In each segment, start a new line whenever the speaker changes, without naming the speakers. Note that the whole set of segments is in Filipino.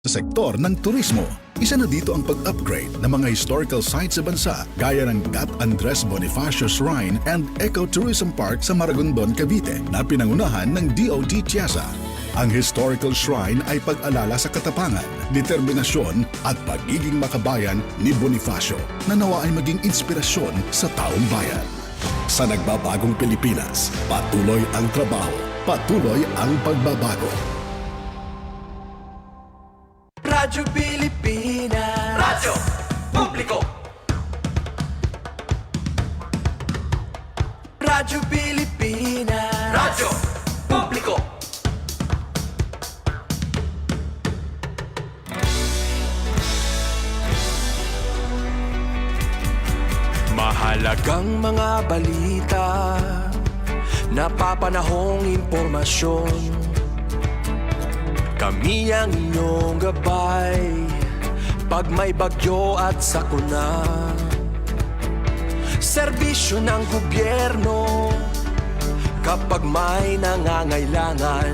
Sa sektor ng turismo, isa na dito ang pag-upgrade ng mga historical sites sa bansa gaya ng Gat Andres Bonifacio Shrine and Ecotourism Park sa Maragondon, Cavite na pinangunahan ng DOT TIASA. Ang historical shrine ay pag-alala sa katapangan, determinasyon at pagiging makabayan ni Bonifacio na nawa ay maging inspirasyon sa taong bayan. Sa nagbabagong Pilipinas, patuloy ang trabaho, patuloy ang pagbabago.
Radyo Pilipinas, Radyo Publiko. Radyo Pilipinas, Radyo Publiko. Mahalagang mga balita, napapanahong impormasyon. Kami ang inyong gabay pag may bagyo at sakuna. Serbisyo ng gobyerno kapag may nangangailangan.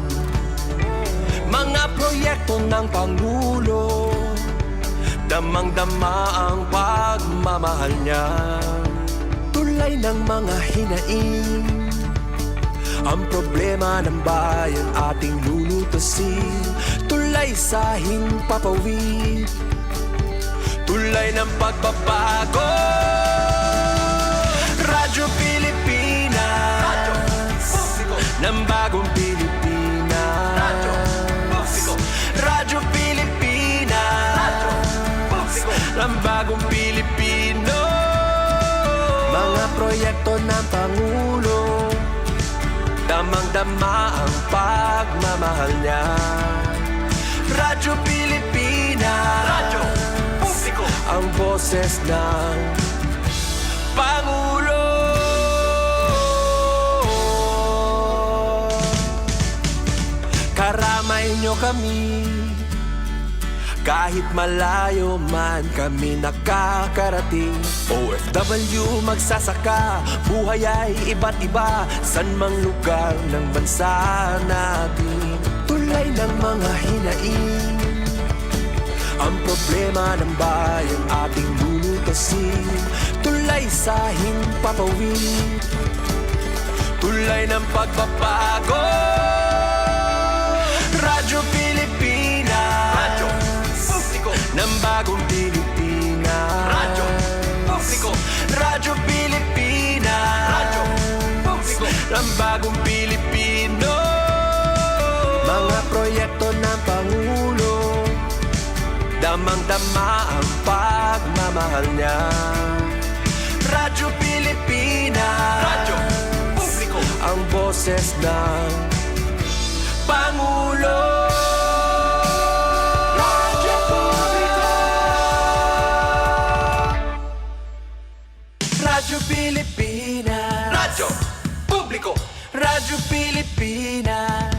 Mga proyekto ng Pangulo, damang-dama ang pagmamahal niya. Tulay ng mga hinaing, ang problema ng bayan ating lulutasin. Tulay sa himpapawid, tulay ng pagbabago. Radyo Pilipinas, Radyo Publiko ng bagong Pilipinas. Radyo Publiko, Radyo Pilipinas, Radyo Publiko ng bagong Pilipino. Mga proyekto ng Pangulo, damang-dama ang pagmamahal niya. Radyo Pilipinas, Radyo Publiko, ang boses ng Pangulo. Karamay niyo kami, kahit malayo man kami nakakarating. OFW magsasaka, buhay ay iba't iba, san mang lugar ng bansa natin. Tulay ng mga hinaing, ang problema ng bayan ating lulutasin. Tulay sa himpapawid, tulay ng pagbabago. Radyo Pilipinas, Radyo Publiko ng bagong Pilipinas. Radyo Publiko, Radyo Pilipinas, Radyo Publiko ng bagong Pilipino. Mga proyekto ng Pangulo, damang-dama ang pagmamahal niya. Radyo Pilipinas, Radyo Publiko, ang boses ng Pangulo. Radyo Publiko, Radyo Pilipinas, Radyo Publiko, Radyo Pilipinas.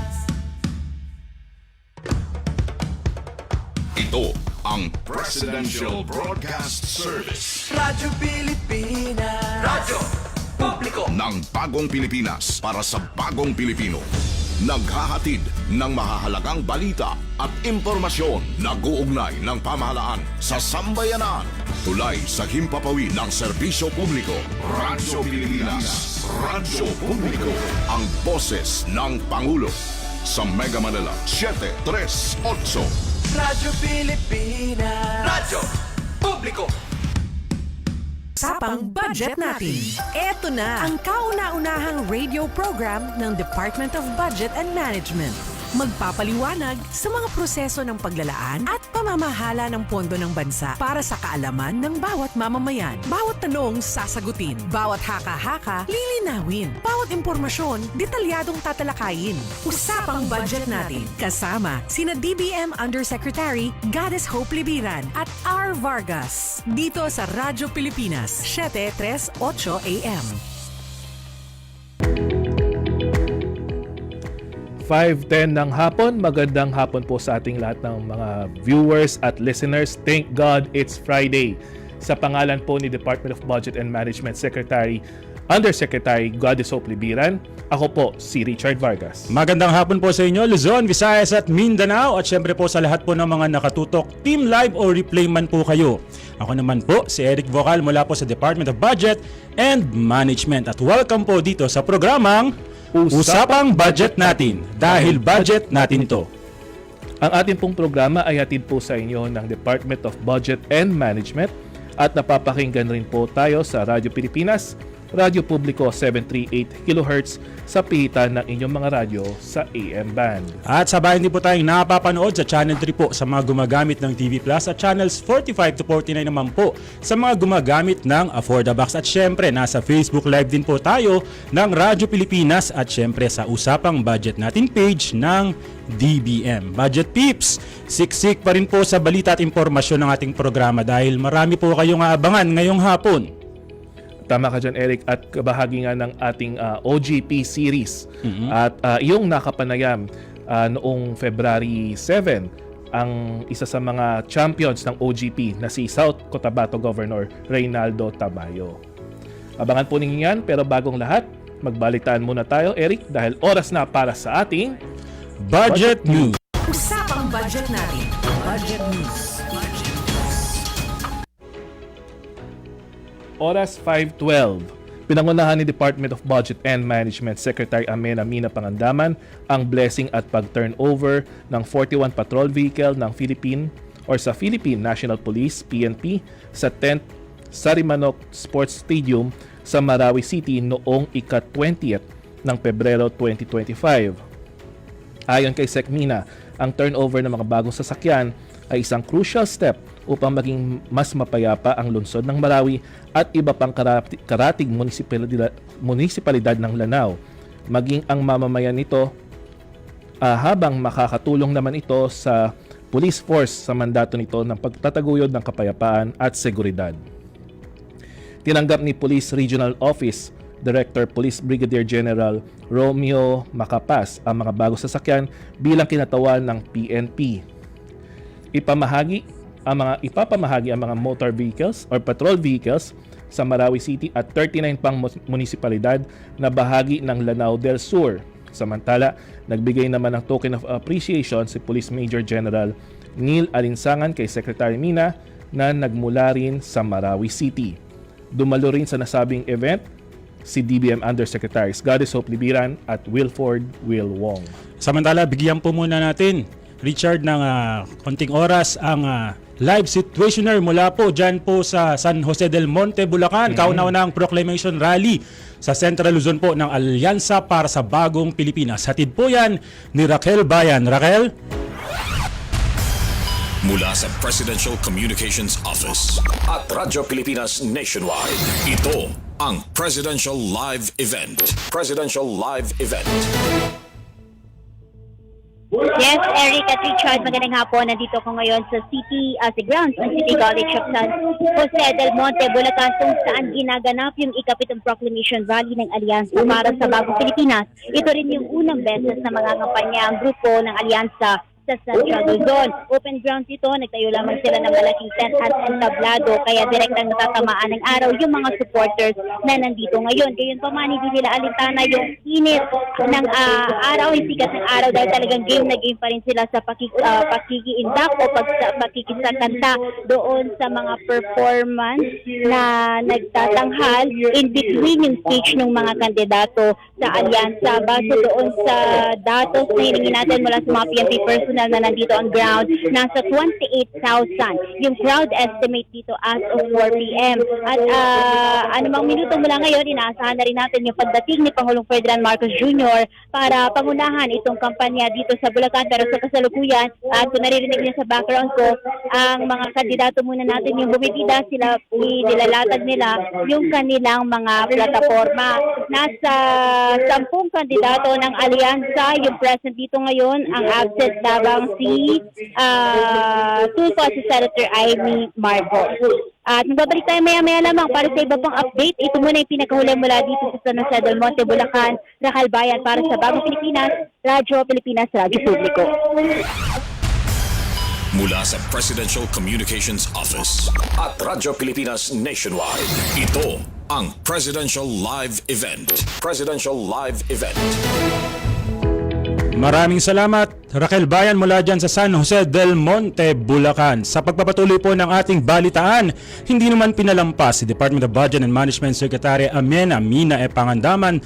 Ito ang Presidential Broadcast Service
Radyo Pilipinas, Radyo Publiko
ng Bagong Pilipinas para sa Bagong Pilipino. Naghahatid ng mahahalagang balita at impormasyon na guugnay ng pamahalaan sa sambayanan. Tulay sa himpapawid ng serbisyo publiko. Radyo Pilipinas, Radyo Publiko, ang boses ng Pangulo. Sa Mega Manila, 738.
Radyo Pilipinas, Radyo Publiko.
Usapang budget natin. Ito na ang kauna-unahang radio program ng Department of Budget and Management. Magpapaliwanag sa mga proseso ng paglalaan at pamamahala ng pondo ng bansa para sa kaalaman ng bawat mamamayan. Bawat tanong sasagutin, bawat haka-haka lilinawin, bawat impormasyon detalyadong tatalakayin. Usapang budget natin kasama sina DBM Undersecretary Goddess Hope Libiran at R. Vargas dito sa Radyo Pilipinas 738 AM.
5:10 ng hapon. Magandang hapon po sa ating lahat ng mga viewers at listeners. Thank God it's Friday. Sa pangalan po ni Department of Budget and Management Secretary Undersecretary Goddess Hope Libiran. Ako po si Richard Vargas.
Magandang hapon po sa inyo, Luzon, Visayas at Mindanao, at syempre po sa lahat po ng mga nakatutok, team live o replay man po kayo. Ako naman po si Eric Vocal mula po sa Department of Budget and Management, at welcome po dito sa programang Usapang Budget Natin, dahil budget natin ito.
Ang ating pong programa ay hatid po sa inyo ng Department of Budget and Management at napapakinggan rin po tayo sa Radyo Pilipinas, Radyo Publiko 738 kHz sa pihitan ng inyong mga radyo sa AM band.
At sabayan din po tayong napapanood sa Channel 3 po sa mga gumagamit ng TV Plus, at Channels 45 to 49 naman po sa mga gumagamit ng Affordabox. At syempre, nasa Facebook Live din po tayo ng Radyo Pilipinas, at syempre sa Usapang Budget Natin page ng DBM. Budget Peeps, siksik pa rin po sa balita at impormasyon ng ating programa dahil marami po kayong aabangan ngayong hapon.
Tama ka dyan, Eric, at kabahagi nga ng ating OGP series. At iyong nakapanayam noong February 7, ang isa sa mga champions ng OGP na si South Cotabato Governor Reynaldo Tabayo. Abangan po ninyo yan, pero bagong lahat, magbalitaan muna tayo, Eric, dahil oras na para sa ating
Budget News.
Usapang budget natin. Budget News.
Oras 5:12. Pinangunahan ni Department of Budget and Management Secretary Amena Mina Pangandaman ang blessing at pag-turnover ng 41 patrol vehicle ng sa Philippine National Police PNP sa 10th Sarimanok Sports Stadium sa Marawi City noong ika-20th ng Pebrero 2025. Ayon kay Sec Mina, ang turnover ng mga bagong sasakyan ay isang crucial step upang maging mas mapayapa ang lungsod ng Marawi at iba pang karatig munisipalidad ng Lanao, maging ang mamamayan nito, habang makakatulong naman ito sa police force sa mandato nito ng pagtataguyod ng kapayapaan at seguridad. Tinanggap ni Police Regional Office Director Police Brigadier General Romeo Macapas ang mga bagong sasakyan bilang kinatawan ng PNP. Ipapamahagi ang mga motor vehicles or patrol vehicles sa Marawi City at 39 pang munisipalidad na bahagi ng Lanao del Sur. Samantala, nagbigay naman ng token of appreciation si Police Major General Neil Alinsangan kay Secretary Mina na nagmula rin sa Marawi City. Dumalo rin sa nasabing event si DBM Undersecretaries Goddess Hope Libiran at Wilford Will Wong.
Samantala, bigyan po muna natin, Richard, ng konting oras ang live situationer mula po dyan po sa San Jose del Monte, Bulacan. Kauna-una ang proclamation rally sa Central Luzon po ng Alyansa para sa Bagong Pilipinas. Hatid po yan ni Raquel Bayan. Raquel?
Mula sa Presidential Communications Office at Radyo Pilipinas Nationwide, ito ang Presidential Live Event. Presidential Live Event.
Yes, Eric at Richard, magandang hapon. Nandito ko ngayon sa grounds ng City College of San Jose del Monte, Bulacan, kung saan ginaganap yung ikapitong proclamation rally ng Alyansa para sa Bagong Pilipinas. Ito rin yung unang beses na mangangampanya ang grupo ng Alyansa sa Central Luzon. Open ground ito, nagtayo lamang sila ng malaking tent at entablado, kaya direktang natatamaan ng araw yung mga supporters na nandito ngayon. Gayon pa man, hindi nila alintana yung init ng araw, yung sikat ng araw, dahil talagang game na game pa rin sila sa pakiki-induct o pakikisakanta doon sa mga performance na nagtatanghal in between yung speech ng mga kandidato sa Alyansa. Base doon sa datos na hiningi natin mula sa mga PNP personnel na nandito on ground, nasa 28,000 yung crowd estimate dito as of 4 p.m. At anumang minuto mula ngayon, inaasahan na rin natin yung pagdating ni Pangulong Ferdinand Marcos Jr. para pangunahan itong kampanya dito sa Bulacan. Pero sa kasalukuyan, at kung naririnig niyo sa background ko, ang mga kandidato muna natin yung bumibida, sila nilalatag nila yung kanilang mga plataforma. Nasa 10 kandidato ng Alyansa yung present dito ngayon. Ang absent lamang si Tulfo at si Senator Amy Marcos. At magbabalik tayo maya-maya lamang para sa iba pang update. Ito muna yung pinakahuli mula dito sa San Jose del Monte, Bulacan, Raquel Bayan para sa Bagong Pilipinas, Radyo Pilipinas, Radyo Publiko.
Mula sa Presidential Communications Office at Radyo Pilipinas Nationwide, ito ang Presidential Live Event. Presidential Live Event.
Maraming salamat, Raquel Bayan mula dyan sa San Jose del Monte, Bulacan. Sa pagpapatuloy po ng ating balitaan, hindi naman pinalampas si Department of Budget and Management Secretary Amena Mina Pangandaman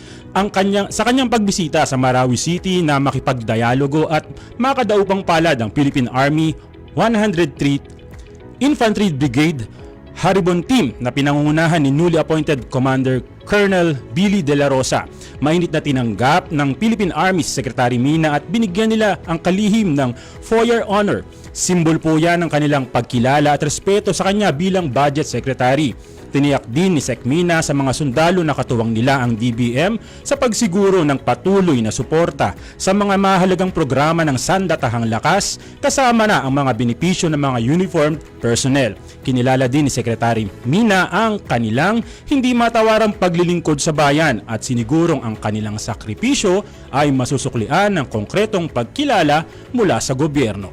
sa kanyang pagbisita sa Marawi City na makipagdialogo at makadaupang palad ang Philippine Army 103 Infantry Brigade Haribon Team na pinangungunahan ni newly appointed Commander Colonel Billy De La Rosa. Mainit na tinanggap ng Philippine Army Secretary Mina at binigyan nila ang kalihim ng four-year honor. Simbol po yan ng kanilang pagkilala at respeto sa kanya bilang Budget Secretary. Tiniyak din ni Sec Mina sa mga sundalo na katuwang nila ang DBM sa pagsiguro ng patuloy na suporta sa mga mahalagang programa ng Sandatahang Lakas kasama na ang mga benepisyo ng mga uniformed personnel. Kinilala din ni Secretary Mina ang kanilang hindi matawarang paglilingkod sa bayan at sinigurong ang kanilang sakripisyo ay masusuklian ng konkretong pagkilala mula sa gobyerno.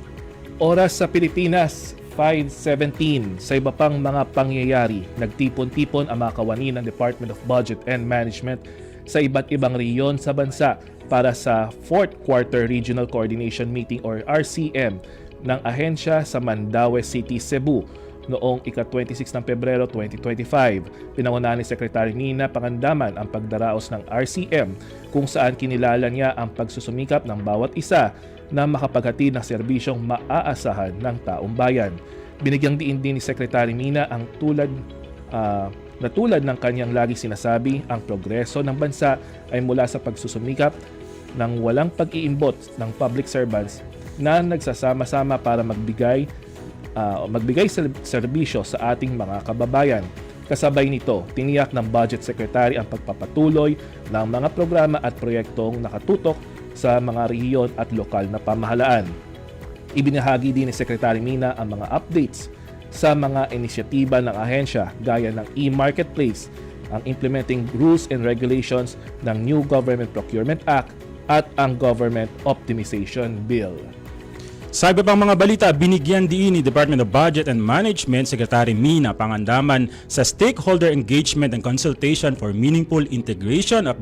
Oras sa Pilipinas, 5:17. Sa iba pang mga pangyayari, nagtipon-tipon ang mga kawani ng Department of Budget and Management sa iba't ibang rehiyon sa bansa para sa 4th Quarter Regional Coordination Meeting or RCM ng ahensya sa Mandaue City, Cebu noong ika-26 ng Pebrero 2025. Pinangunahan ni Secretary Mina Pangandaman ang pagdaraos ng RCM kung saan kinilala niya ang pagsusumikap ng bawat isa na makapaghatid ng serbisyong maaasahan ng taong bayan. Binigyang diin din ni Secretary Mina ang tulad ng kanyang lagi sinasabi, ang progreso ng bansa ay mula sa pagsusumikap ng walang pag-iimbot ng public servants na nagsasama-sama para magbigay serbisyo sa ating mga kababayan. Kasabay nito, tiniyak ng Budget Secretary ang pagpapatuloy ng mga programa at proyektong nakatutok sa mga rehiyon at lokal na pamahalaan. Ibinahagi din ni Secretary Mina ang mga updates sa mga inisyatiba ng ahensya gaya ng e-marketplace, ang implementing rules and regulations ng New Government Procurement Act at ang Government Optimization Bill.
Sa iba pang mga balita, binigyan din ni Department of Budget and Management Secretary Mina Pangandaman sa stakeholder engagement and consultation for meaningful integration of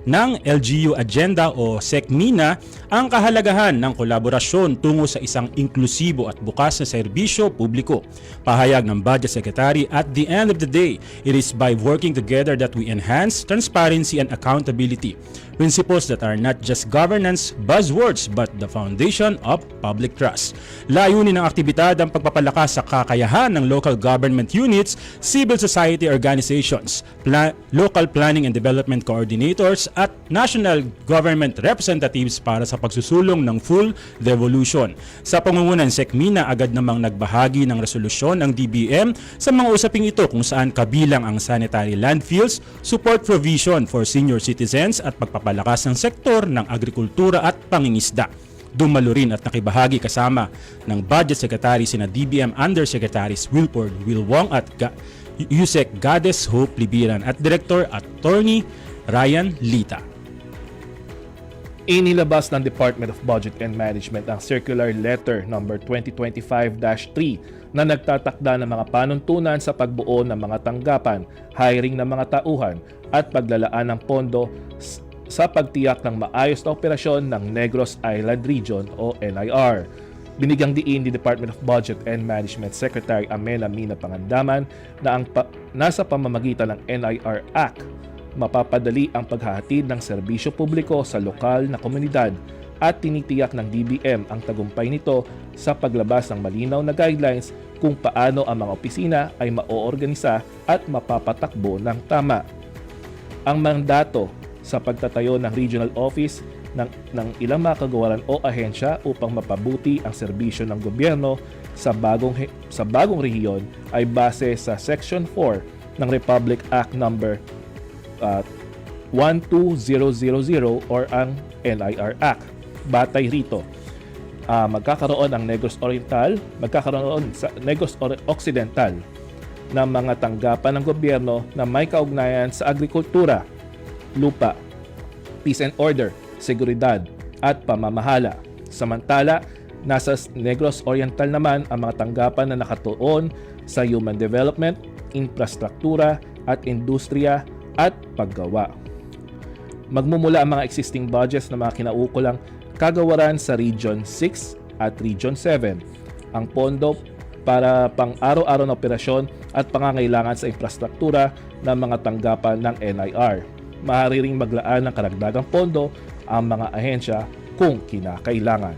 ng LGU Agenda o SECMINA ang kahalagahan ng kolaborasyon tungo sa isang inklusibo at bukas na serbisyo publiko. Pahayag ng Budget Secretary, at the end of the day, it is by working together that we enhance transparency and accountability. Principles that are not just governance buzzwords but the foundation of public trust. Layunin ng aktibidad ang pagpapalakas sa kakayahan ng local government units, civil society organizations, local planning and development coordinators at national government representatives para sa pagsusulong ng full devolution. Sa pangungunan SECMINA, agad namang nagbahagi ng resolusyon ng DBM sa mga usaping ito kung saan kabilang ang sanitary landfills, support provision for senior citizens at pagpapalakas ng sektor ng agrikultura at pangingisda. Dumalo rin at nakibahagi kasama ng Budget Secretary sina DBM Undersecretaries Wilford Wilwong at Yusek Gades Hope Libiran at Director Attorney Ryan Lita.
Inilabas ng Department of Budget and Management ang Circular Letter No. 2025-3 na nagtatakda ng mga panuntunan sa pagbuo ng mga tanggapan, hiring ng mga tauhan at paglalaan ng pondo sa pagtiyak ng maayos na operasyon ng Negros Island Region o NIR. Binigyang diin ni Department of Budget and Management Secretary Amena Mina Pangandaman na nasa pamamagitan ng NIR Act, mapapadali ang paghahatid ng serbisyo publiko sa lokal na komunidad at tinitiyak ng DBM ang tagumpay nito sa paglabas ng malinaw na guidelines kung paano ang mga opisina ay maoorganisa at mapapatakbo ng tama. Ang mandato sa pagtatayo ng regional office ng ilang mga kagawaran o ahensya upang mapabuti ang serbisyo ng gobyerno sa bagong rehiyon ay base sa Section 4 ng Republic Act No. 12000 or ang NIR Act. Batay rito, magkakaroon ng Negros Occidental na mga tanggapan ng gobyerno na may kaugnayan sa agrikultura, lupa, peace and order, seguridad at pamamahala. Samantala, Nasa Negros Oriental naman ang mga tanggapan na nakatuon sa human development, infrastruktura at industriya at paggawa. Magmumula ang mga existing budgets ng mga kinaukulang kagawaran sa Region 6 at Region 7. Ang pondo para pang-araw-araw na operasyon at pangangailangan sa infrastruktura ng mga tanggapan ng NIR. Maaari ring maglaan ng karagdagang pondo ang mga ahensya kung kinakailangan.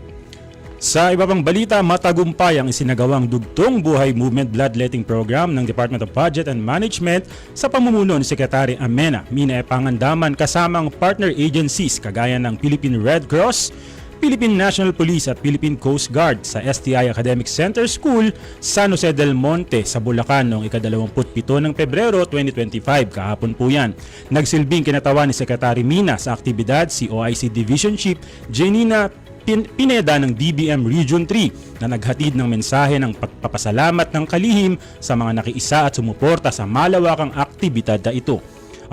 Sa iba pang balita, matagumpay ang isinagawang Dugtong Buhay Movement Bloodletting Program ng Department of Budget and Management sa pamumuno ni Secretary Amena Mina Pangandaman kasamang partner agencies kagaya ng Philippine Red Cross, Philippine National Police at Philippine Coast Guard sa STI Academic Center School, San Jose del Monte sa Bulacan noong ika-27 ng Pebrero 2025. Kahapon po yan. Nagsilbing kinatawan ni Secretary Mina sa aktibidad si OIC Division Chief Janina Pineda ng DBM Region 3 na naghatid ng mensahe ng pagpapasalamat ng kalihim sa mga nakiisa at sumuporta sa malawakang aktibidad na ito.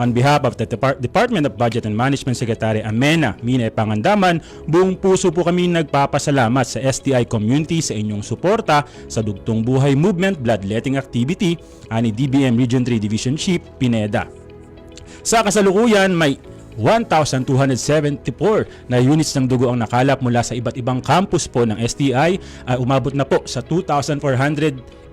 On behalf of the Department of Budget and Management Secretary Amena Mina Pangandaman, buong puso po kami nagpapasalamat sa STI community sa inyong suporta sa Dugtong Buhay Movement Bloodletting Activity ani DBM Region 3 Division Chief Pineda. Sa kasalukuyan, may 1,274 na units ng dugo ang nakalap mula sa iba't ibang campus po ng STI ay umabot na po sa 2,487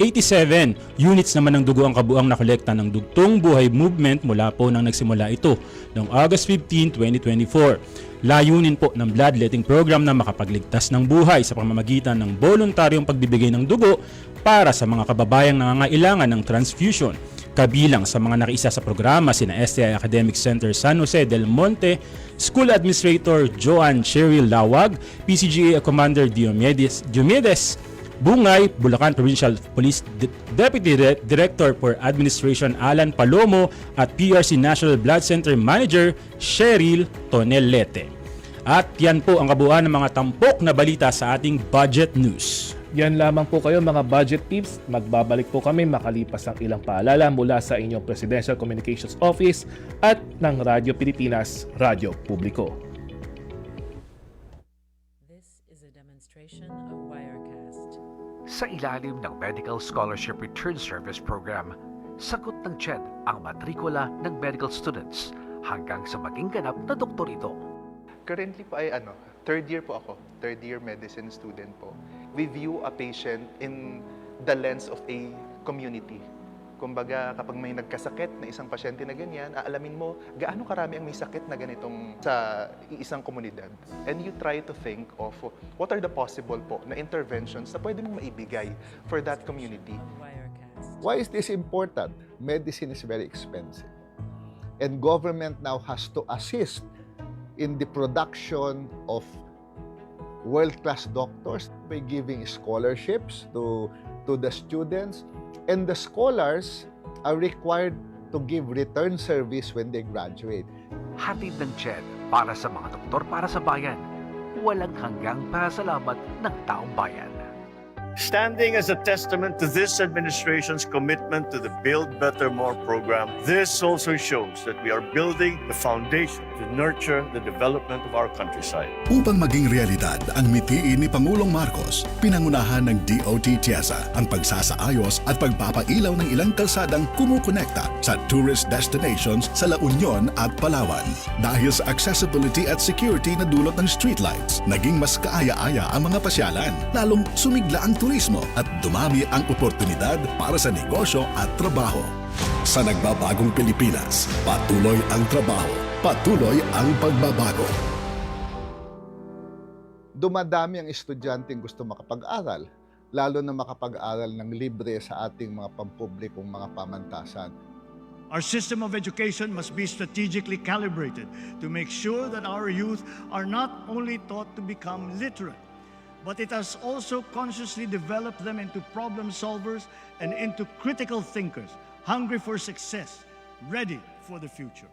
units naman ng dugo ang kabuang nakolekta ng Dugtong Buhay Movement mula po nang nagsimula ito noong August 15, 2024. Layunin po ng bloodletting program na makapagligtas ng buhay sa pamamagitan ng voluntaryong pagbibigay ng dugo para sa mga kababayang nangangailangan ng transfusion. Kabilang sa mga nakiisa sa programa sina STI Academic Center San Jose del Monte, School Administrator Joan Cheryl Lawag, PCGA Commander Diomedes Bungay, Bulacan Provincial Police Deputy Director for Administration Alan Palomo at PRC National Blood Center Manager Cheryl Tonelete. At yan po ang kabuuan ng mga tampok na balita sa ating budget news.
Yan lamang po kayo mga budget tips. Magbabalik po kami makalipas ang ilang paalala mula sa inyong Presidential Communications Office at ng Radyo Pilipinas, Radyo Publiko.
This is a demonstration of Wirecast.
Sa ilalim ng Medical Scholarship Return Service Program, sagot ng CHED ang matrikula ng medical students hanggang sa maging ganap na doktor ito.
Currently po ay third year po ako, third year medicine student po. We view a patient in the lens of a community. Kumbaga, kapag may nagkasakit na isang pasyente na ganyan, aalamin mo gaano karami ang may sakit na ganitong sa isang komunidad. And you try to think of what are the possible po na interventions na pwede mong maibigay for that community.
Why is this important? Medicine is very expensive. And government now has to assist in the production of world-class doctors by giving scholarships to the students, and the scholars are required to give return service when they graduate.
Hatid ng CHED para sa mga doktor para sa bayan. Walang hanggang pasalamat ng taong bayan.
Standing as a testament to this administration's commitment to the Build Better More program, this also shows that we are building the foundation to nurture the development of our countryside.
Upang maging realidad ang mitiin ni Pangulong Marcos, pinangunahan ng DOT TIEZA ang pagsasaayos at pagpapailaw ng ilang kalsadang kumukonekta sa tourist destinations sa La Union at Palawan. Dahil sa accessibility at security na dulot ng streetlights, naging mas kaaya-aya ang mga pasyalan, lalong sumigla ang turismo at dumami ang oportunidad para sa negosyo at trabaho. Sa nagbabagong Pilipinas, patuloy ang trabaho, patuloy ang pagbabago.
Dumadami ang estudyanteng gusto makapag-aral, lalo na makapag-aral ng libre sa ating mga pampublikong mga pamantasan.
Our system of education must be strategically calibrated to make sure that our youth are not only taught to become literate, but it has also consciously developed them into problem solvers and into critical thinkers, hungry for success, ready for the future.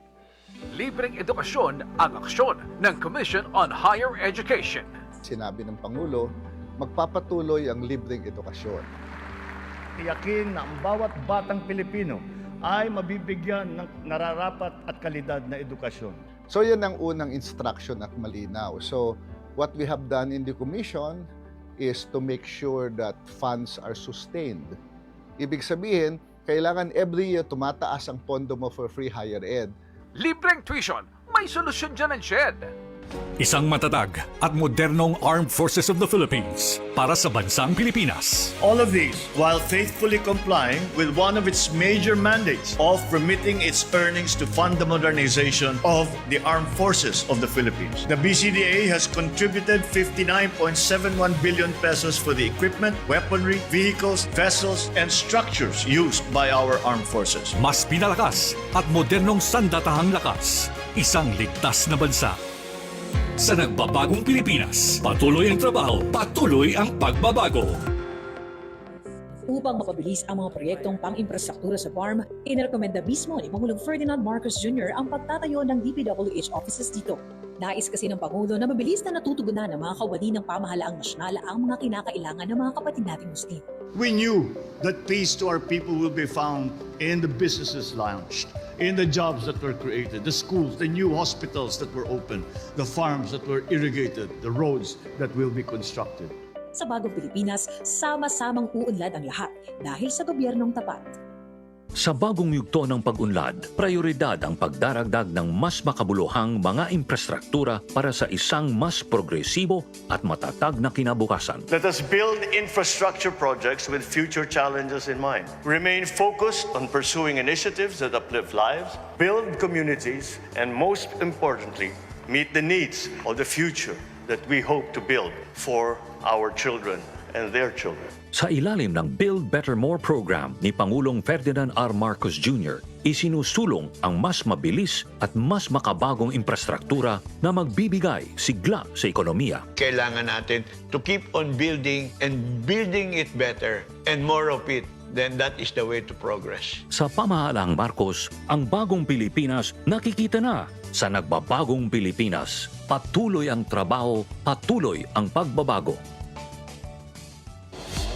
Libreng edukasyon ang aksyon ng Commission on Higher Education.
Sinabi ng Pangulo, magpapatuloy ang libreng edukasyon.
Tiyakin na ang bawat batang Pilipino ay mabibigyan ng nararapat at kalidad na edukasyon.
So yan ang unang instruction at malinaw. So what we have done in the Commission is to make sure that funds are sustained. Ibig sabihin, kailangan every year tumataas ang pondo mo for free higher ed.
Libreng tuition, may solusyon dyan ang SHED.
Isang matatag at modernong Armed Forces of the Philippines para sa bansang Pilipinas.
All of these while faithfully complying with one of its major mandates of remitting its earnings to fund the modernization of the armed forces of the Philippines. The BCDA has contributed 59.71 billion pesos for the equipment, weaponry, vehicles, vessels, and structures used by our armed forces.
Mas pinalakas at modernong sandatahang lakas. Isang ligtas na bansa. Sa nagbabagong Pilipinas, patuloy ang trabaho, patuloy ang pagbabago.
Upang mapabilis ang mga proyektong pang-infrastruktura sa farm, inirekomenda mismo ni Pangulong Ferdinand Marcos Jr. ang pagtatayo ng DPWH offices dito. Nais kasi ng Pangulo na mabilis na natutugunan ng mga kawani ng pamahalaang nasyonal ang mga kinakailangan ng mga kapatid nating Muslim.
We knew that peace to our people will be found in the businesses launched, in the jobs that were created, the schools, the new hospitals that were opened, the farms that were irrigated, the roads that will be constructed.
Sa bagong Pilipinas, sama-samang uunlad ang lahat dahil sa gobyernong tapat.
Sa bagong yugto ng pag-unlad, prioridad ang pagdaragdag ng mas makabuluhang mga infrastruktura para sa isang mas progresibo at matatag na kinabukasan.
Let us build infrastructure projects with future challenges in mind. Remain focused on pursuing initiatives that uplift lives, build communities, and most importantly, meet the needs of the future that we hope to build for our children and their children.
Sa ilalim ng Build Better More program ni Pangulong Ferdinand R. Marcos Jr., isinusulong ang mas mabilis at mas makabagong infrastruktura na magbibigay sigla sa ekonomiya.
Kailangan natin to keep on building and building it better and more of it. Then that is the way to progress.
Sa pamahalaang Marcos, ang bagong Pilipinas nakikita na. Sa nagbabagong Pilipinas, patuloy ang trabaho, patuloy ang pagbabago.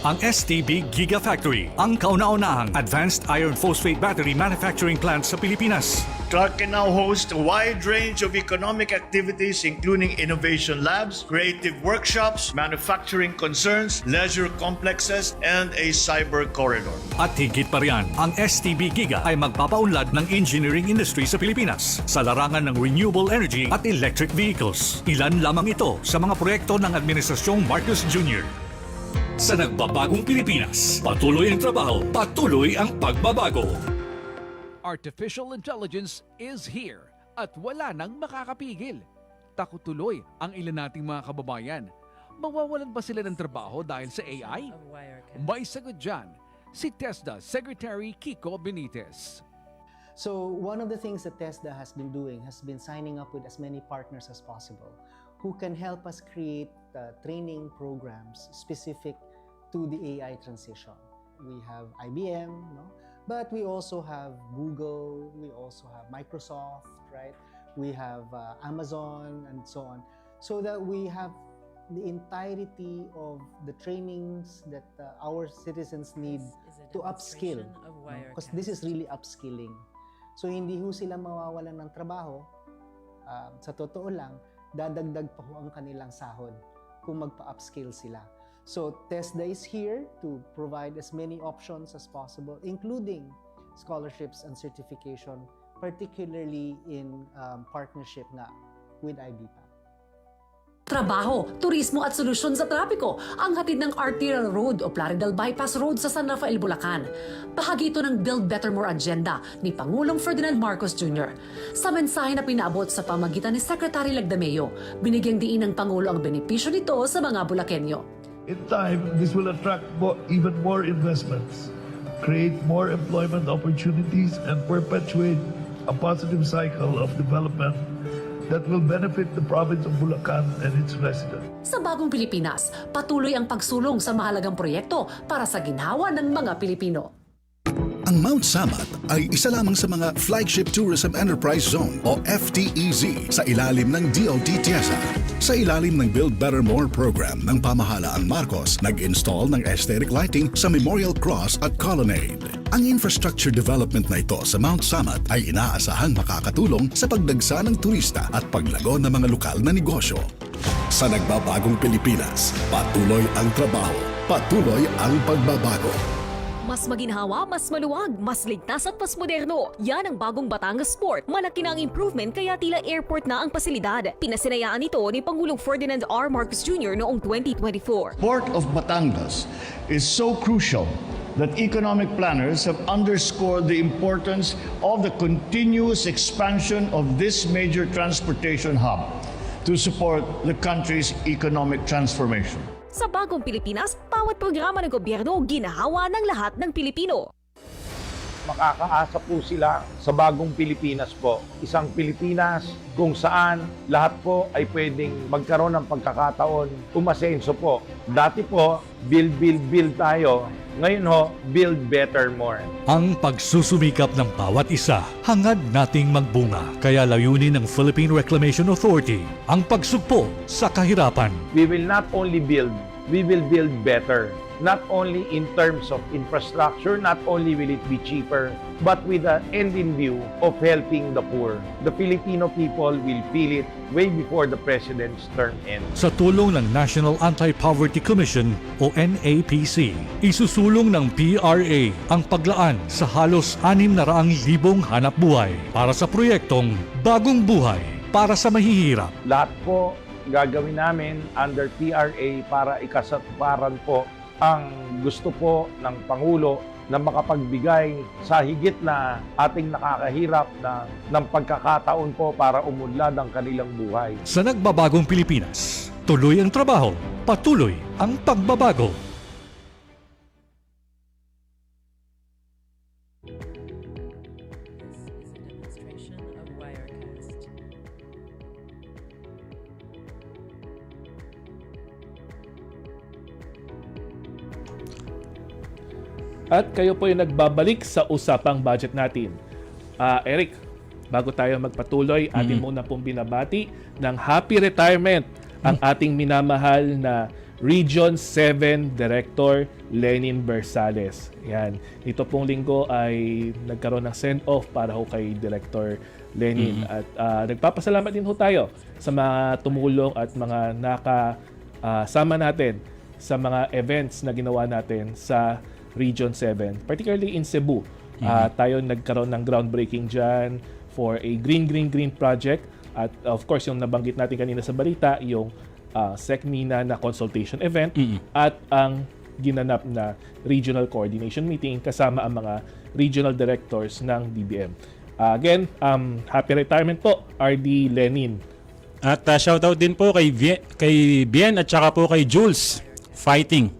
Ang STB Gigafactory, ang kauna-unahang advanced iron phosphate battery manufacturing plant sa Pilipinas.
TRUC can now host a wide range of economic activities including innovation labs, creative workshops, manufacturing concerns, leisure complexes, and a cyber corridor.
At higit pa riyan, ang STB Giga ay magpapaunlad ng engineering industry sa Pilipinas sa larangan ng renewable energy at electric vehicles. Ilan lamang ito sa mga proyekto ng Administrasyong Marcos Jr. Sa nagbabagong Pilipinas, patuloy ang trabaho, patuloy ang pagbabago.
Artificial intelligence is here at wala nang makakapigil. Takot tuloy ang ilan nating mga kababayan. Mawawalan ba sila ng trabaho dahil sa AI? May sagot dyan si TESDA Secretary Kiko Benitez.
So one of the things that TESDA has been doing has been signing up with as many partners as possible who can help us create training programs specific to the AI transition. We have IBM, no? But we also have Google, we also have Microsoft, right? We have Amazon and so on. So that we have the entirety of the trainings that our citizens need to upskill. Because this is really upskilling. So hindi ho sila mawawalan ng trabaho. Sa totoo lang, dadagdag pa ho ang kanilang sahod kung magpa-upskill sila. So TESDA is here to provide as many options as possible, including scholarships and certification, particularly in partnership nga with IBPAP.
Trabaho, turismo at solusyon sa trapiko ang hatid ng Arterial Road o Plaridel Bypass Road sa San Rafael, Bulacan. Bahagi ito ng Build Better More agenda ni Pangulong Ferdinand Marcos Jr. Sa mensahe na pinaabot sa pamagitan ni Secretary Lagdameo, binigyang diin ng Pangulo ang benepisyo nito sa mga Bulakenyo.
In time, this will attract even more investments, create more employment opportunities, and perpetuate a positive cycle of development that will benefit the province of Bulacan and its residents.
Sa bagong Pilipinas, patuloy ang pagsulong sa mahalagang proyekto para sa ginhawa ng mga Pilipino.
Ang Mount Samat ay isa lamang sa mga Flagship Tourism Enterprise Zone o FTEZ sa ilalim ng DOT TIESA. Sa ilalim ng Build Better More program ng Pamahalaang Marcos, nag-install ng aesthetic lighting sa Memorial Cross at Colonnade. Ang infrastructure development na ito sa Mount Samat ay inaasahang makakatulong sa pagdagsa ng turista at paglago ng mga lokal na negosyo. Sa nagbabagong Pilipinas, patuloy ang trabaho, patuloy ang pagbabago.
Mas maginhawa, mas maluwag, mas ligtas at mas moderno. Yan ang bagong Batangas Port. Malaki na ang improvement kaya tila airport na ang pasilidad. Pinasinayaan ito ni Pangulong Ferdinand R. Marcos Jr. noong 2024.
Port of Batangas is so crucial that economic planners have underscored the importance of the continuous expansion of this major transportation hub to support the country's economic transformation.
Sa bagong Pilipinas, bawat programa ng gobyerno ginahawa ng lahat ng Pilipino.
Makakaasa po sila sa bagong Pilipinas po. Isang Pilipinas kung saan lahat po ay pwedeng magkaroon ng pagkakataon, umasenso po. Dati po, build tayo. Ngayon ho, build better more.
Ang pagsusumikap ng bawat isa, hangad nating magbunga. Kaya layunin ng Philippine Reclamation Authority ang pagsugpo sa kahirapan.
We will not only build, we will build better. Not only in terms of infrastructure, not only will it be cheaper, but with the end in view of helping the poor. The Filipino people will feel it way before the President's term ends.
Sa tulong ng National Anti-Poverty Commission o NAPC, isusulong ng PRA ang paglaan sa halos 600,000 hanap buhay para sa proyektong Bagong Buhay para sa Mahihirap.
Lahat po gagawin namin under PRA para ikasatuparan po ang gusto po ng Pangulo na makapagbigay sa higit na ating nakakahirap ng pagkakataon po para umunlad ang kanilang buhay.
Sa nagbabagong Pilipinas, tuloy ang trabaho, patuloy ang pagbabago.
At kayo po yung nagbabalik sa usapang budget natin. Eric, bago tayo magpatuloy, atin muna pong binabati ng happy retirement ang ating minamahal na Region 7 Director Lenin Bersales. Yan. Ito pong linggo ay nagkaroon ng send-off para ho kay Director Lenin. At nagpapasalamat din ho tayo sa mga tumulong at mga nakasama natin sa mga events na ginawa natin sa Region 7, particularly in Cebu. Tayo nagkaroon ng groundbreaking dyan for a green project. At of course, yung nabanggit natin kanina sa balita, yung SECMINA na consultation event at ang ginanap na regional coordination meeting kasama ang mga regional directors ng DBM. Again, happy retirement po, RD Lenin.
At shoutout din po kay Bien at saka po kay Jules Fighting.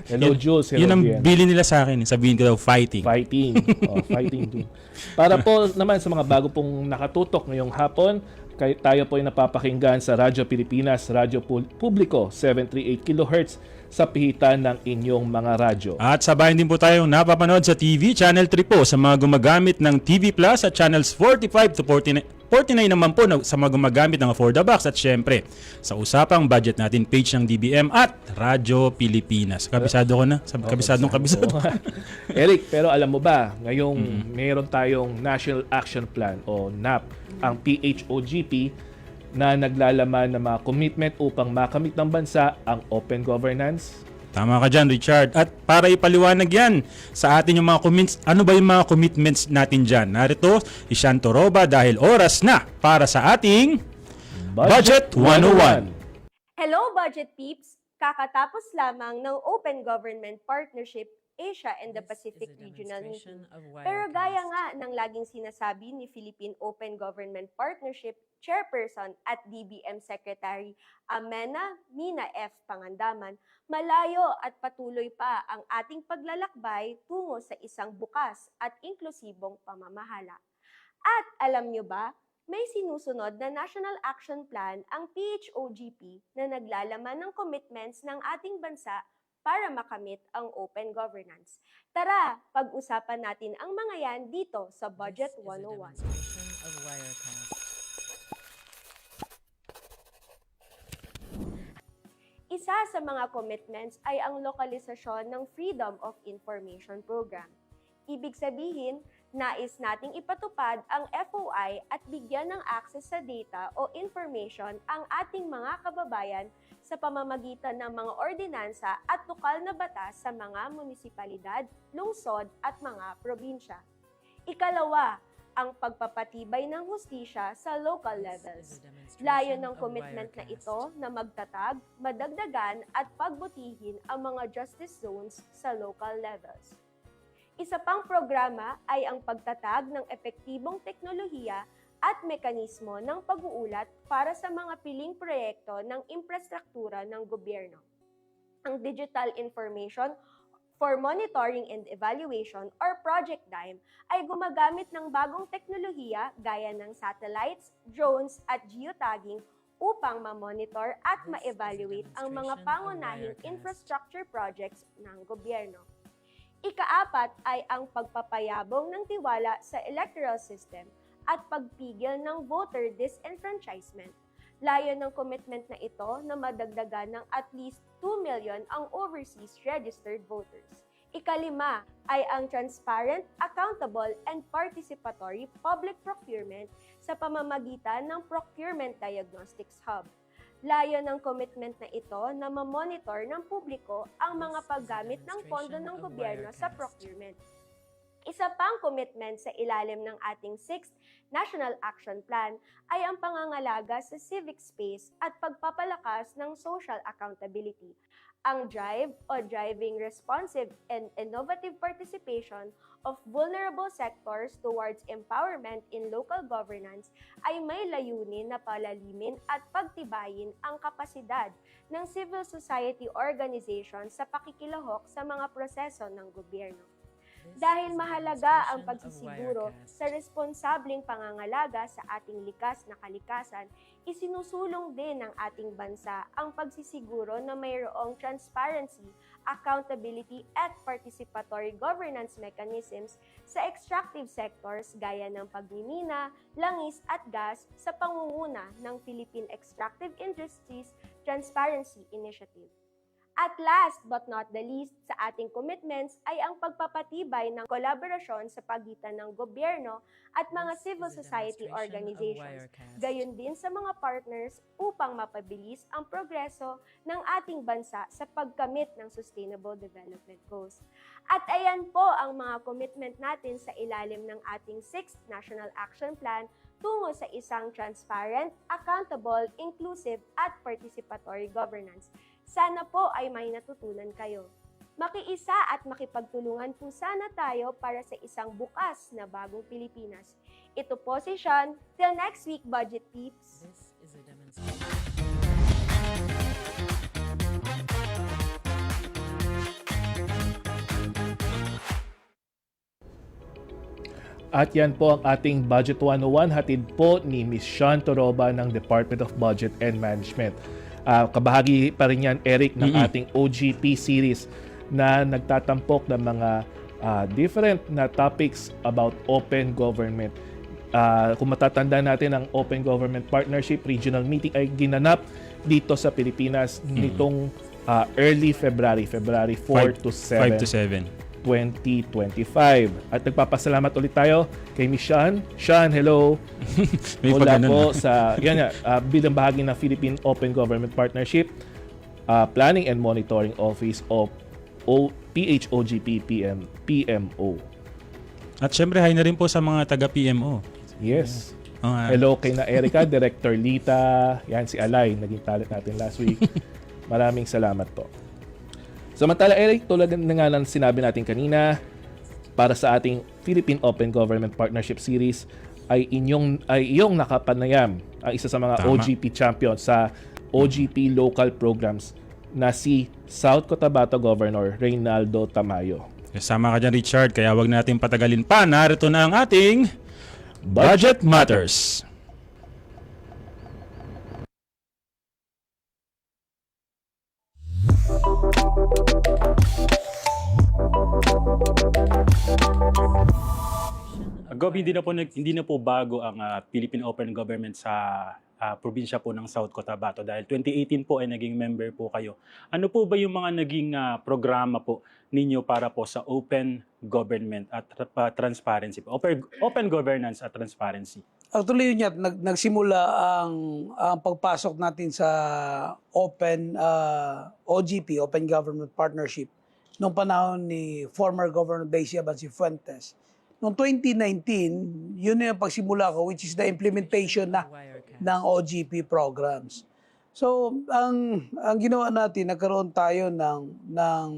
Hello, Jules. Hello,
yun ang
Bien.
bili nila sa akin. Sabihin ko daw, fighting.
Fighting. Fighting. Para po naman sa mga bago pong nakatutok ngayong hapon, tayo po ay napapakinggan sa Radyo Pilipinas, Radyo Publiko, 738 kHz sa pihitan ng inyong mga radyo.
At sabayan din po tayong napapanood sa TV, Channel 3 po sa mga gumagamit ng TV Plus at Channels 45 to 49 naman po sa mga gumagamit ng Affordabox at syempre sa usapang budget natin page ng DBM at Radyo Pilipinas. Kabisado ko na. Kabisado.
Eric, pero alam mo ba, ngayong meron tayong National Action Plan o NAP, ang PHOGP na naglalaman ng mga commitment upang makamit ng bansa ang open governance.
Tama ka dyan, Richard. At para ipaliwanag yan sa atin yung mga commitments, ano ba yung mga commitments natin dyan? Narito, Ishan Toroba dahil oras na para sa ating Budget 101.
Hello, Budget Peeps! Kakatapos lamang ng Open Government Partnership Asia and the Pacific Regional Meeting. Pero gaya nga ng laging sinasabi ni Philippine Open Government Partnership Chairperson at DBM Secretary Amena Mina F. Pangandaman, malayo at patuloy pa ang ating paglalakbay tungo sa isang bukas at inklusibong pamamahala. At alam nyo ba, may sinusunod na National Action Plan ang PHOGP na naglalaman ng commitments ng ating bansa para makamit ang open governance. Tara, pag-usapan natin ang mga yan dito sa Budget 101. Isa sa mga commitments ay ang lokalisasyon ng Freedom of Information Program. Ibig sabihin, Nais nating ipatupad ang FOI at bigyan ng access sa data o information ang ating mga kababayan sa pamamagitan ng mga ordinansa at tukal na batas sa mga munisipalidad, lungsod at mga probinsya. Ikalawa, ang pagpapatibay ng hustisya sa local levels. Layo ng commitment na ito na magtatag, madagdagan at pagbutihin ang mga justice zones sa local levels. Isa pang programa ay ang pagtatag ng epektibong teknolohiya at mekanismo ng pag-uulat para sa mga piling proyekto ng infrastruktura ng gobyerno. Ang Digital Information for Monitoring and Evaluation or Project DIME ay gumagamit ng bagong teknolohiya gaya ng satellites, drones at geotagging upang ma-monitor at ma-evaluate ang mga pangunahing infrastructure projects ng gobyerno. Ikaapat ay ang pagpapayabong ng tiwala sa electoral system at pagpigil ng voter disenfranchisement. Layo ng commitment na ito na madagdagan ng at least 2 million ang overseas registered voters. Ikalima ay ang transparent, accountable, and participatory public procurement sa pamamagitan ng Procurement Diagnostics Hub. Layo ng commitment na ito na ma-monitor ng publiko ang mga paggamit ng pondo ng gobyerno sa procurement. Isa pang commitment sa ilalim ng ating 6th National Action Plan ay ang pangangalaga sa civic space at pagpapalakas ng social accountability. Ang DRIVE o Driving Responsive and Innovative Participation of Vulnerable Sectors Towards Empowerment in Local Governance ay may layunin na palalimin at pagtibayin ang kapasidad ng civil society organizations sa pakikilahok sa mga proseso ng gobyerno. Dahil mahalaga ang pagsisiguro sa responsableng pangangalaga sa ating likas na kalikasan, isinusulong din ng ating bansa ang pagsisiguro na mayroong transparency, accountability at participatory governance mechanisms sa extractive sectors gaya ng pagmimina, langis at gas sa pangunguna ng Philippine Extractive Industries Transparency Initiative. At last but not the least sa ating commitments ay ang pagpapatibay ng kolaborasyon sa pagitan ng gobyerno at mga civil society organizations, gayon din sa mga partners upang mapabilis ang progreso ng ating bansa sa pagkamit ng Sustainable Development Goals. At ayan po ang mga commitment natin sa ilalim ng ating 6th National Action Plan tungo sa isang transparent, accountable, inclusive at participatory governance. Sana po ay may natutunan kayo. Makiisa at makipagtulungan po sana tayo para sa isang bukas na bagong Pilipinas. Ito po si Sean. Till next week, Budget Peeps!
At yan po ang ating Budget 101, hatid po ni Ms. Sean Toroba ng Department of Budget and Management. Kabahagi pa rin yan, Eric, ng ating OGP series na nagtatampok ng mga different na topics about open government. Kung matatanda natin, ang Open Government Partnership Regional Meeting ay ginanap dito sa Pilipinas nitong early February 4 to 7. 2025. At nagpapasalamat ulit tayo kay Ms. Sean. Sean, hello. Mula po sa bilang bahagi ng Philippine Open Government Partnership Planning and Monitoring Office of PHOGP PMO.
At syempre, hi na rin po sa mga taga-PMO.
Yes. Hello kay na Erica, Director Lita, yan si Alay, naging talent natin last week. Maraming salamat po. Samantala, Eric, tulad na nga ng sinabi natin kanina, para sa ating Philippine Open Government Partnership Series ay iyong nakapanayam ang isa sa mga OGP champions sa OGP local programs na si South Cotabato Governor Reynaldo Tamayo.
Kasama ka dyan, Richard, kaya wag natin patagalin pa. Narito na ang ating Budget Matters. Gov, hindi na po bago ang Philippine Open Government sa probinsya po ng South Cotabato dahil 2018 po ay naging member po kayo. Ano po ba yung mga naging programa po ninyo para po sa open government at transparency po? Open governance at transparency.
Actually yun yan, nagsimula ang pagpasok natin sa open OGP, Open Government Partnership, noong panahon ni former Governor Daisy Abansifuentes. Noong 2019, yun yung pagsimula ko, which is the implementation ng OGP programs. So, ang ginawa natin, nagkaroon tayo ng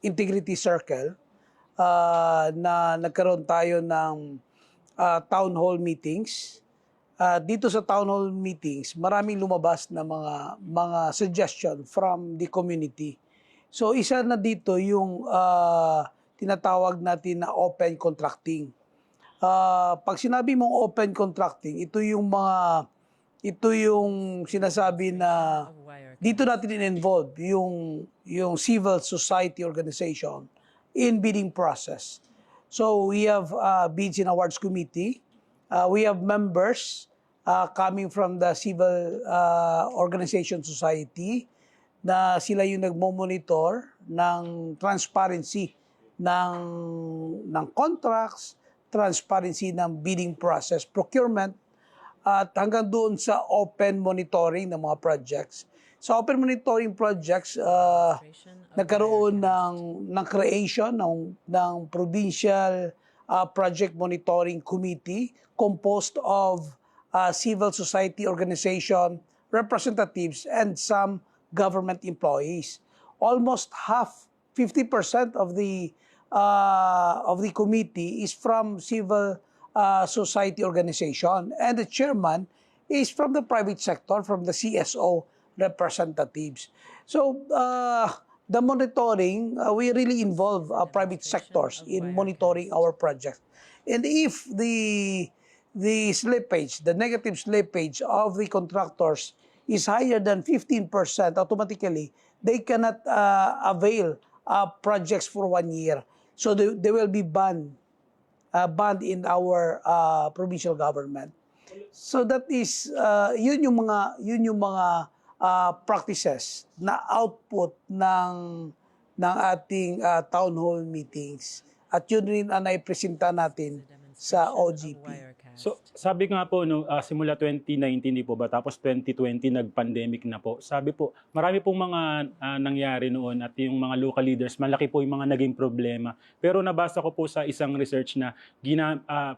integrity circle, na nagkaroon tayo ng town hall meetings. Dito sa town hall meetings, maraming lumabas na mga suggestion from the community. So, isa na dito yung tinatawag natin na open contracting. Pag sinabi mong open contracting, ito yung sinasabi na dito natin in-involve yung civil society organization in bidding process. So we have bids and awards committee. We have members coming from the civil organization society na sila yung nagmo-monitor ng transparency ng contracts, transparency ng bidding process, procurement, at hanggang doon sa open monitoring ng mga projects. Sa open monitoring projects, nagkaroon ng creation ng Provincial Project Monitoring Committee composed of civil society organization representatives and some government employees. Almost 50% of the committee is from civil society organization, and the chairman is from the private sector, from the CSO representatives. So the monitoring, we really involve private sectors in monitoring our projects. And if the slippage, the negative slippage of the contractors is higher than 15%, automatically they cannot avail projects for 1 year. So they will be banned in our provincial government. So that is yun yung mga practices na output ng ating town hall meetings. At yun rin ang naipresenta natin sa OGP.
So, sabi nga po, simula 2019 di po ba, tapos 2020 nag-pandemic na po. Sabi po, marami pong mga nangyari noon at yung mga local leaders, malaki po yung mga naging problema. Pero nabasa ko po sa isang research na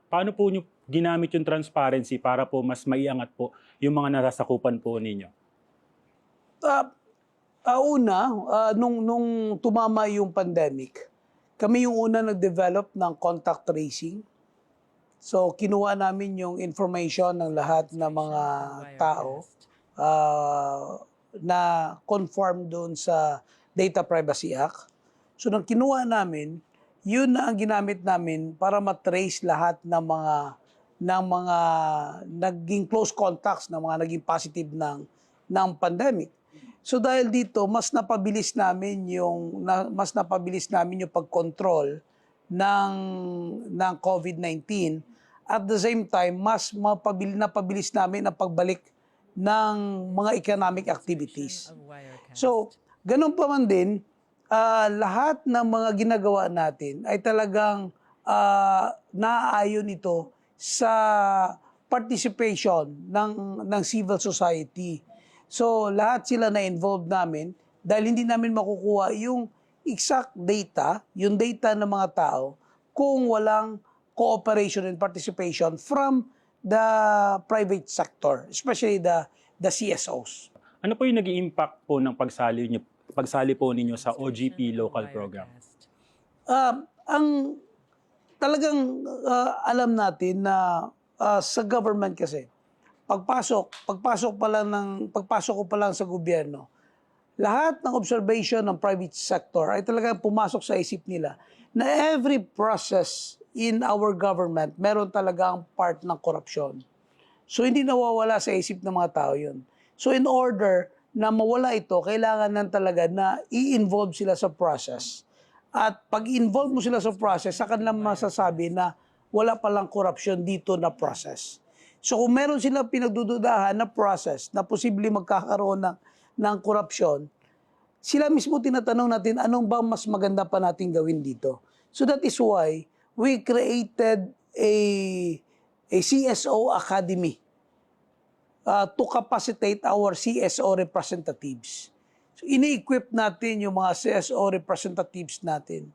paano po nyo ginamit yung transparency para po mas maiangat po yung mga nasasakupan po ninyo?
Nung tumama yung pandemic, kami yung una nag-develop ng contact tracing. So, kinuha namin yung information ng lahat ng mga tao na conform doon sa Data Privacy Act. So, nang kinuha namin, yun na ang ginamit namin para matrace lahat ng mga naging close contacts, ng mga naging positive ng pandemic. So, dahil dito, mas napabilis namin yung pag-control ng COVID-19. At the same time, mas napabilis namin ang pagbalik ng mga economic activities. So, ganun pa man din, lahat ng mga ginagawa natin ay talagang naaayon ito sa participation ng civil society. So, lahat sila na-involved namin dahil hindi namin makukuha yung exact data, yung data ng mga tao, kung walang cooperation and participation from the private sector, especially the CSOs.
Ano po yung naging impact po ng pagsali po ninyo sa OGP local program?
Alam natin na sa government kasi, pagpasok ko pa lang sa gobyerno, lahat ng observation ng private sector ay talagang pumasok sa isip nila na every process in our government, meron talagang part ng korupsyon. So, hindi nawawala sa isip ng mga tao yun. So, in order na mawala ito, kailangan na talaga na i-involve sila sa process. At pag-involve mo sila sa process, saka na masasabi na wala palang korupsyon dito na process. So kung meron silang pinagdududahan na process na posibleng magkakaroon ng korupsyon, sila mismo tinatanong natin anong ba mas maganda pa natin gawin dito. So that is why we created a CSO Academy to capacitate our CSO representatives. So ini-equip natin yung mga CSO representatives natin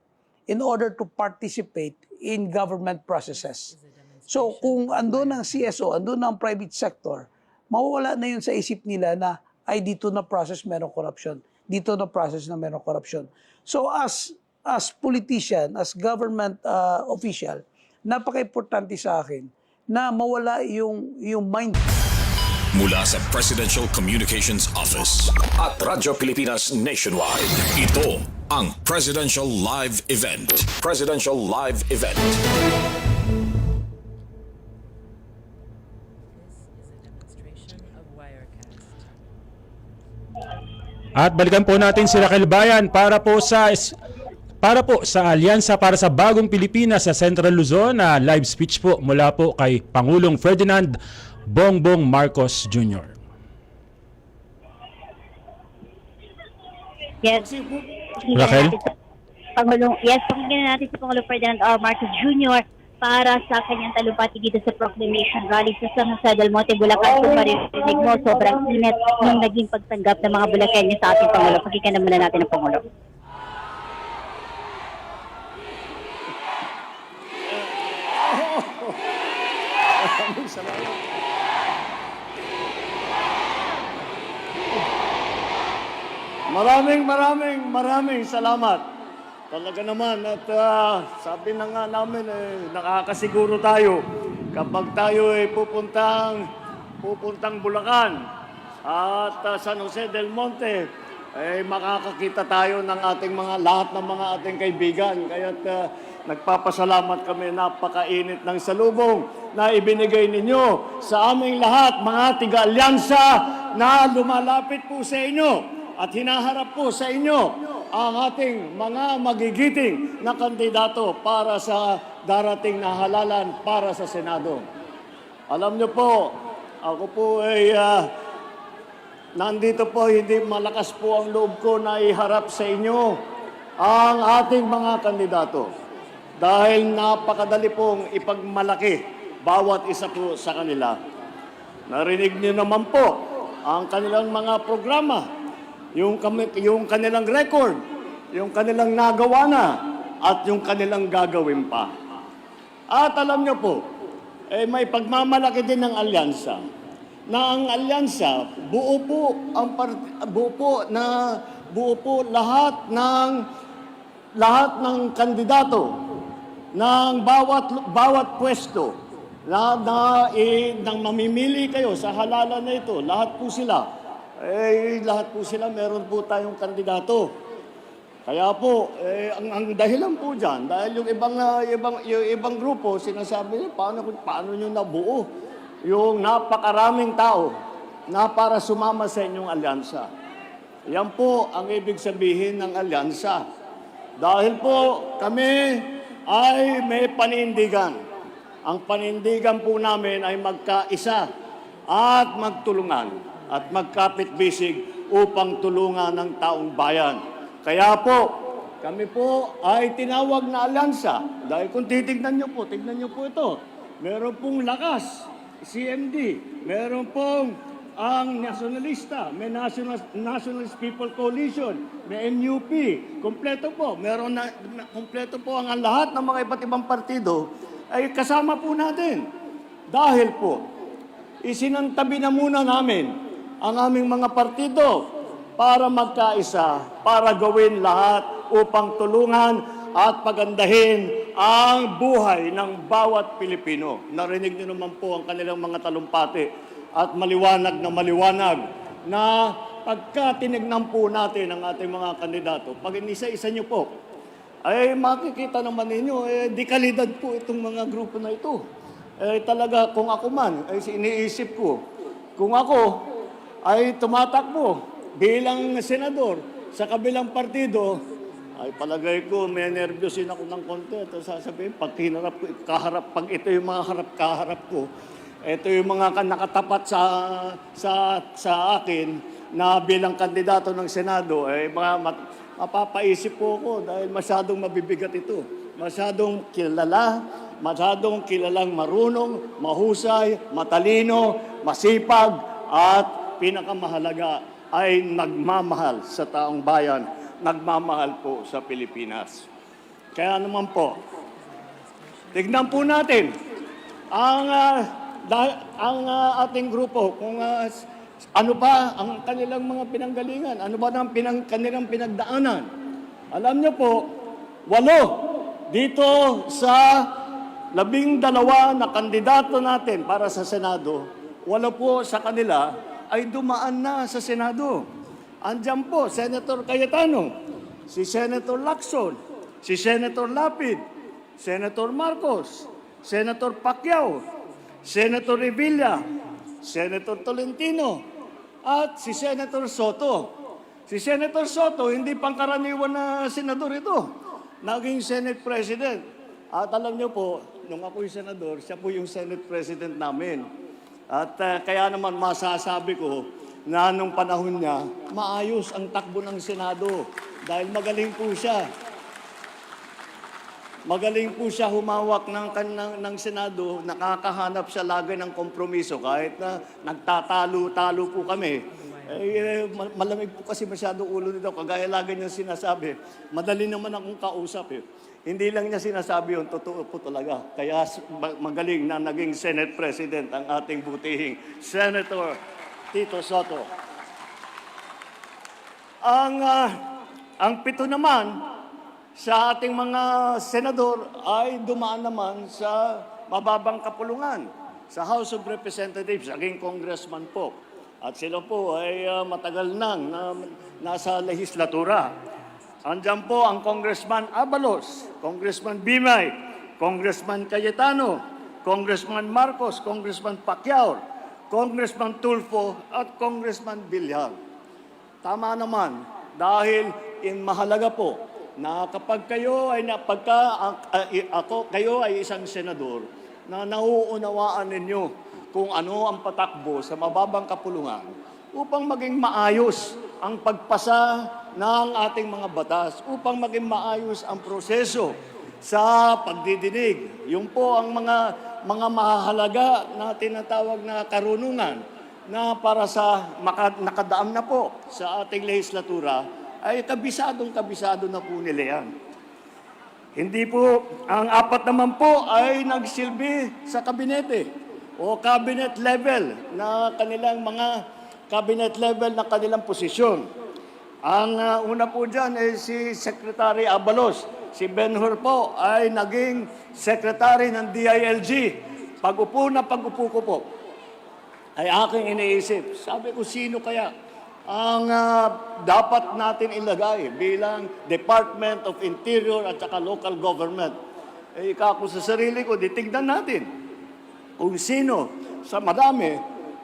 in order to participate in government processes. So kung andun ang CSO, andun ang private sector, mawawala na yun sa isip nila na ay dito na process merong corruption, dito na process na merong corruption. So as politician, as government official, napaka-importante sa akin na mawala yung mind.
Mula sa Presidential Communications Office at Radyo Pilipinas Nationwide, ito ang Presidential Live Event. Presidential Live Event.
At balikan po natin si Raquel Bayan para po sa Alyansa para sa Bagong Pilipinas sa Central Luzon na live speech po mula po kay Pangulong Ferdinand Bongbong Marcos Jr.
Yes.
Raquel?
Pakinggan natin si Pangulong Ferdinand R. Marcos Jr. para sa kanyang talumpati dito sa Proclamation Rally sa San Jose del Monte, Bulacan. Kung marinig mo, sobrang init nung naging pagtanggap ng mga Bulacanyo sa ating Pangulo. Pakinggan naman natin ang Pangulo.
Maraming salamat. Talaga naman at sabi na nga namin nakakasiguro tayo kapag tayo ay pupuntang Bulacan at San Jose del Monte ay makakakita tayo ng ating lahat ng mga ating kaibigan. Kaya't nagpapasalamat kami, napakainit ng salubong na ibinigay ninyo sa aming lahat, mga tiga-alyansa na lumalapit po sa inyo at hinaharap po sa inyo ang ating mga magigiting na kandidato para sa darating na halalan para sa Senado. Alam niyo po, ako po ay nandito po, hindi malakas po ang loob ko na iharap sa inyo ang ating mga kandidato. Dahil napakadali pong ipagmalaki bawat isa po sa kanila. Narinig niyo naman po ang kanilang mga programa, yung kanilang record, yung kanilang nagawa na, at yung kanilang gagawin pa. At alam niyo po, may pagmamalaki din ng alyansa. Na ang alyansa, buo po lahat ng kandidato ng bawat pwesto nang mamimili kayo sa halalan na ito. Lahat po sila meron po tayong kandidato. Kaya po, ang dahilan po dyan, dahil yung ibang grupo, sinasabi niyo, paano nyo nabuo yung napakaraming tao na para sumama sa inyong alyansa. Yan po ang ibig sabihin ng alyansa. Dahil po kami ay may panindigan. Ang panindigan po namin ay magkaisa at magtulungan at magkapit-bisig upang tulungan ng taong bayan. Kaya po, kami po ay tinawag na alyansa. Dahil kung tignan niyo po ito. Meron pong lakas, CMD. Meron pong ang nationalista, may Nationalist People Coalition, may NUP. Kompleto po. Kompleto po ang lahat ng mga iba't ibang partido ay kasama po natin. Dahil po, isinantabi na muna namin ang aming mga partido para magkaisa, para gawin lahat upang tulungan at pagandahin ang buhay ng bawat Pilipino. Narinig niyo naman po ang kanilang mga talumpati at maliwanag na pagka tinignan po natin ang ating mga kandidato, pag inisa-isa niyo po, ay makikita naman ninyo, di kalidad po itong mga grupo na ito. Talaga, kung ako man, ay iniisip ko, kung ako ay tumatakbo bilang senador sa kabilang partido,
ay palagay ko may nervyosin ako ng konti. At sasabihin, pag hinarap ko, pag ito yung mga kaharap ko, ito yung mga nakatapat sa akin na bilang kandidato ng Senado, mapapaisip po ako dahil masyadong mabibigat ito. Masyadong kilalang marunong, mahusay, matalino, masipag, at pinakamahalaga ay nagmamahal sa taong bayan, nagmamahal po sa Pilipinas. Kaya naman po, tignan po natin ang ating grupo kung ano ba ang kanilang mga pinanggalingan, ano ba ang kanilang pinagdaanan. Alam niyo po, 8 dito sa 12 na kandidato natin para sa Senado, 8 po sa kanila ay dumaan na sa Senado. Andiyan po, Senator Cayetano, si Senator Lacson, si Senator Lapid, Senator Marcos, Senator Pacquiao, Senator Revilla, Senator Tolentino, at si Senator Soto. Si Senator Soto, hindi pangkaraniwan na senador ito. Naging Senate President. At alam niyo po, nung ako'y senador, siya po yung Senate President namin. At kaya naman masasabi ko na nung panahon niya, maayos ang takbo ng Senado dahil magaling po siya. Magaling po siya humawak ng Senado, nakakahanap siya lagi ng kompromiso kahit na nagtatalo-talo po kami. Malamig po kasi masyado ulo nito, kagaya lagi niyang sinasabi, madali naman akong kausap eh. Hindi lang niya sinasabi yun, totoo po talaga. Kaya magaling na naging Senate President ang ating butihing Senator Tito Soto. Ang 7 naman sa ating mga senador ay dumaan naman sa mababang kapulungan sa House of Representatives, naging congressman po. At sila po ay matagal nang nasa legislatura. Andiyan po ang Congressman Abalos, Congressman Bimay, Congressman Cayetano, Congressman Marcos, Congressman Pacquiao, Congressman Tulfo, at Congressman Villar. Tama naman, dahil mahalaga po na kapag kayo ay kayo ay isang senador na nauunawaan ninyo kung ano ang patakbo sa mababang kapulungan upang maging maayos ang pagpasa ng ating mga batas, upang maging maayos ang proseso sa pagdidinig. Yung po ang mga mahalaga na tinatawag na karunungan na para sa nakadaam na po sa ating legislatura ay kabisado na po nila yan. Hindi po, ang 4 naman po ay nagsilbi sa kabinete o cabinet level na kanilang posisyon. Ang una po dyan ay si Secretary Abalos. Si Benhur po ay naging Secretary ng DILG. Pag-upo ko po, ay aking iniisip. Sabi ko, sino kaya ang dapat natin ilagay bilang Department of Interior at saka local government? Ako sa sarili ko, tignan natin kung sino sa madami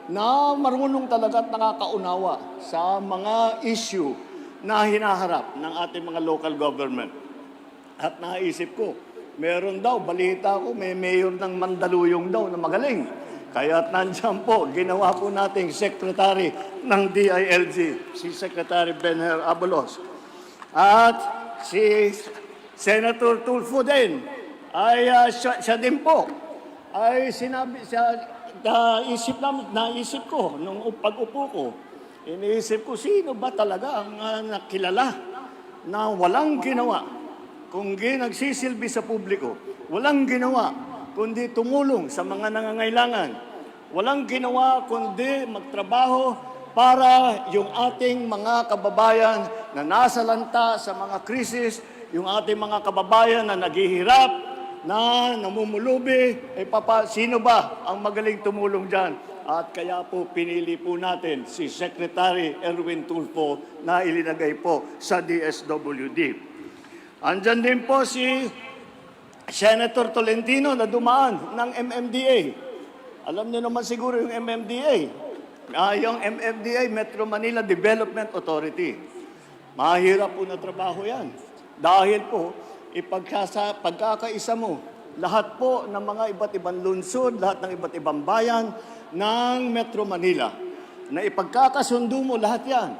na marunong talaga at nakakaunawa sa mga issue na hinaharap ng ating mga local government. At naisip ko, meron daw, balita ko, may mayor ng Mandaluyong daw na magaling. Kaya nandiyan po, ginawa po nating secretary ng DILG, si Secretary Benher Abalos. At si Senator Tulfo din, ay siya din po, ay sinabi, naisip ko, nung pag-upo ko, iniisip ko, sino ba talaga ang nakilala na walang ginawa, kundi nagsisilbi sa publiko, walang ginawa, kundi tumulong sa mga nangangailangan. Walang ginawa kundi magtrabaho para yung ating mga kababayan na nasa lanta sa mga krisis, yung ating mga kababayan na naghihirap, na namumulubi, sino ba ang magaling tumulong dyan? At kaya po pinili po natin si Secretary Erwin Tulfo na ilinagay po sa DSWD. Andyan din po si Senator Tolentino na dumaan ng MMDA. Alam niyo naman siguro yung MMDA. Yung MMDA, Metro Manila Development Authority. Mahirap po na trabaho yan. Dahil po, pagkakaisa mo lahat po ng mga iba't ibang lungsod, lahat ng iba't ibang bayan ng Metro Manila, na ipagkakasundo mo lahat yan.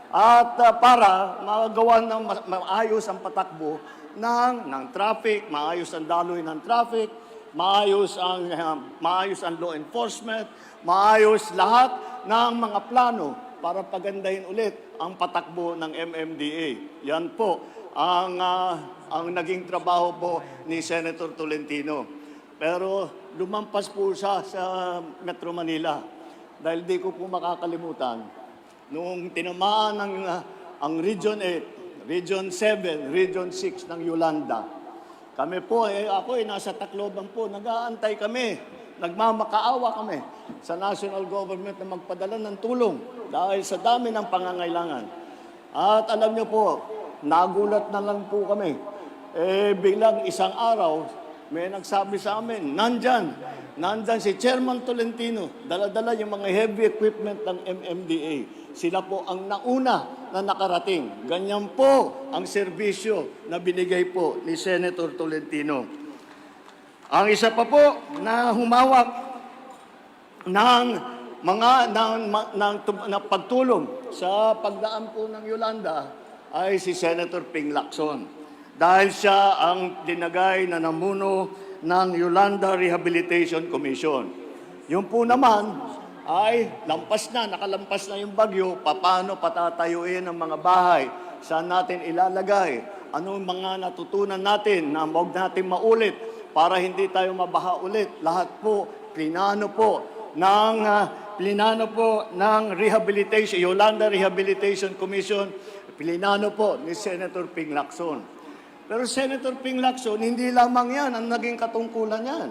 At para magawa ng maayos ang patakbo ng traffic, maayos ang daloy ng traffic, maayos ang law enforcement, maayos lahat ng mga plano para pagandahin ulit ang patakbo ng MMDA. Yan po ang naging trabaho po ni Senator Tolentino. Pero lumampas po siya sa Metro Manila dahil di ko po makakalimutan noong tinamaan ang Region 8, Region 7, Region 6 ng Yolanda. Kami po, ako nasa Tacloban po, nag-aantay kami, nagmamakaawa kami sa national government na magpadala ng tulong dahil sa dami ng pangangailangan. At alam niyo po, nagulat na lang po kami. Biglang isang araw, may nagsabi sa amin, nandyan si Chairman Tolentino, dala-dala yung mga heavy equipment ng MMDA. Sila po ang nauna na nakarating. Ganyan po ang serbisyo na binigay po ni Senator Tolentino. Ang isa pa po na humawak ng pagtulong sa pagdaan po ng Yolanda ay si Senator Ping Lacson. Dahil siya ang dinagay na namuno ng Yolanda Rehabilitation Commission. Yung po naman ay nakalampas na yung bagyo, paano patatayuin ang mga bahay, saan natin ilalagay, anong mga natutunan natin na huwag natin maulit para hindi tayo mabaha ulit. Lahat po, plinano po ng rehabilitation, Yolanda Rehabilitation Commission, plinano po ni Senator Ping Lacson. Pero Senator Ping Lacson, hindi lamang yan ang naging katungkulan yan.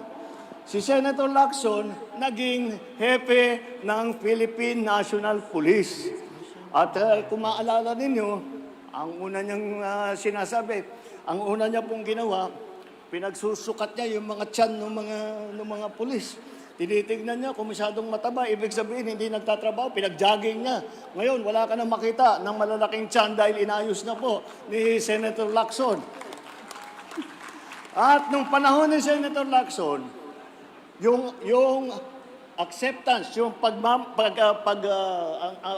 Si Senator Lacson, naging hepe ng Philippine National Police. At kung maalala ninyo, ang una niyang sinasabi, ang una niya pong ginawa, pinagsusukat niya yung mga tiyan ng mga pulis. Tinitignan niya kung masyadong mataba, ibig sabihin hindi nagtatrabaho, pinag-jogging niya. Ngayon, wala ka na makita ng malalaking tiyan dahil inayos na po ni Senator Lacson. At nung panahon ni Senator Lacson, yung acceptance, yung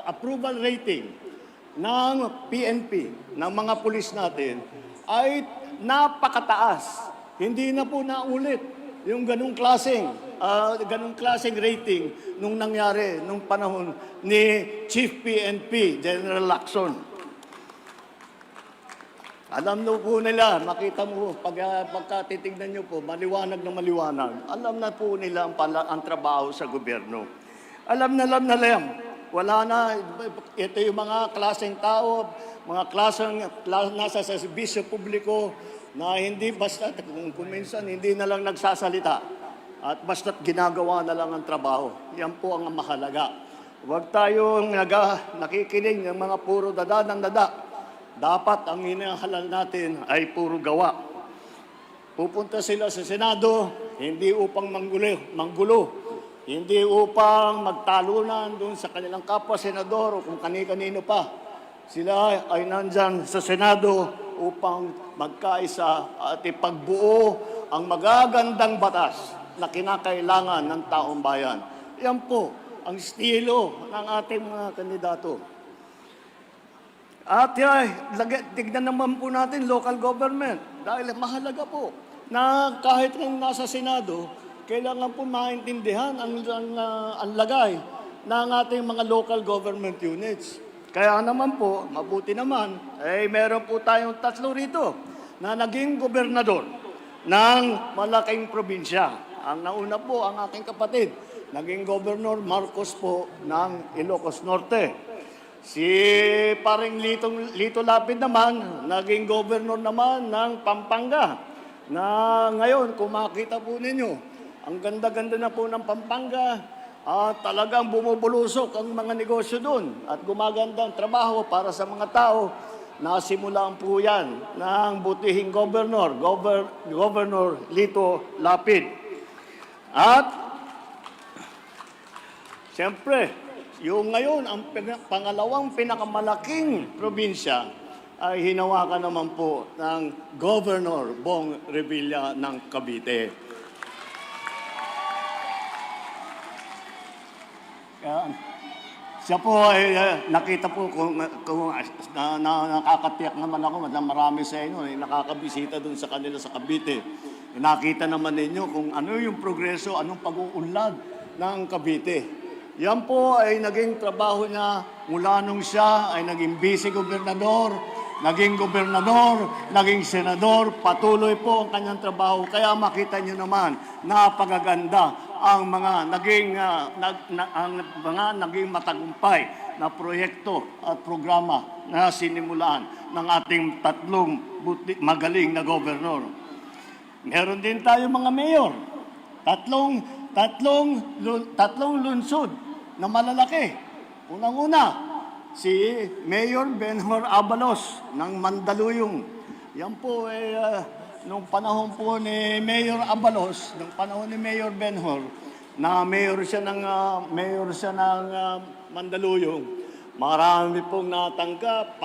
approval rating ng PNP, ng mga pulis natin, ay napakataas. Hindi na po naulit yung ganung klaseng rating nung nangyari nung panahon ni Chief PNP, General Lacson. Alam na po nila, makita mo, pagka titignan nyo po, maliwanag na maliwanag. Alam na po nila ang trabaho sa gobyerno. Alam na lang. Wala na, ito yung mga klaseng tao, mga klaseng nasa sa serbisyo publiko na hindi basta, kung minsan hindi na lang nagsasalita at basta't ginagawa na lang ang trabaho. Yan po ang mahalaga. Huwag tayong nakikinig ng mga puro dada ng dada. Dapat ang hinahalal natin ay puro gawa. Pupunta sila sa Senado, hindi upang manggulo, hindi upang magtalunan doon sa kanilang kapwa-senador o kung kani-kanino pa. Sila ay nandyan sa Senado upang magkaisa at ipagbuo ang magagandang batas na kinakailangan ng taong bayan. Yan po ang estilo ng ating mga kandidato. At tignan naman po natin local government. Dahil mahalaga po na kahit rin nasa Senado, kailangan po maintindihan ang lagay ng ating mga local government units. Kaya naman po, mabuti naman, meron po tayong 3 rito na naging gobernador ng malaking probinsya. Ang nauna po, ang aking kapatid, naging Governor Marcos po ng Ilocos Norte. Si paring Lito Lapid naman, naging governor naman ng Pampanga. Na ngayon, kung makita po ninyo, ang ganda-ganda na po ng Pampanga at talagang bumubulusok ang mga negosyo doon at gumaganda ang trabaho para sa mga tao. Nasimulaan po yan ng butihing governor, Governor Lito Lapid. At siyempre, yung ngayon, ang pangalawang pinakamalaking probinsya ay hinawakan naman po ng Governor Bong Revilla ng Cavite. Siya po ay nakita po kung nakakatiyak naman ako na marami sa inyo ay nakakabisita doon sa kanila sa Cavite. Nakita naman ninyo kung ano yung progreso, anong pag-uunlad ng Cavite. Yan po ay naging trabaho niya mula nung siya ay naging vice-gobernador, naging gobernador, naging senador, patuloy po ang kanyang trabaho. Kaya makita niyo naman, napakaganda ang mga naging matagumpay na proyekto at programa na sinimulan ng ating tatlong magaling na gobernador. Meron din tayo mga mayor, tatlong lungsod na malalaki. Unang-una, si Mayor Benhur Abalos ng Mandaluyong. Yan po ay nung panahon po ni Mayor Abalos, nung panahon ni Mayor Benhur, na mayor siya ng Mandaluyong. Marami pong natanggap,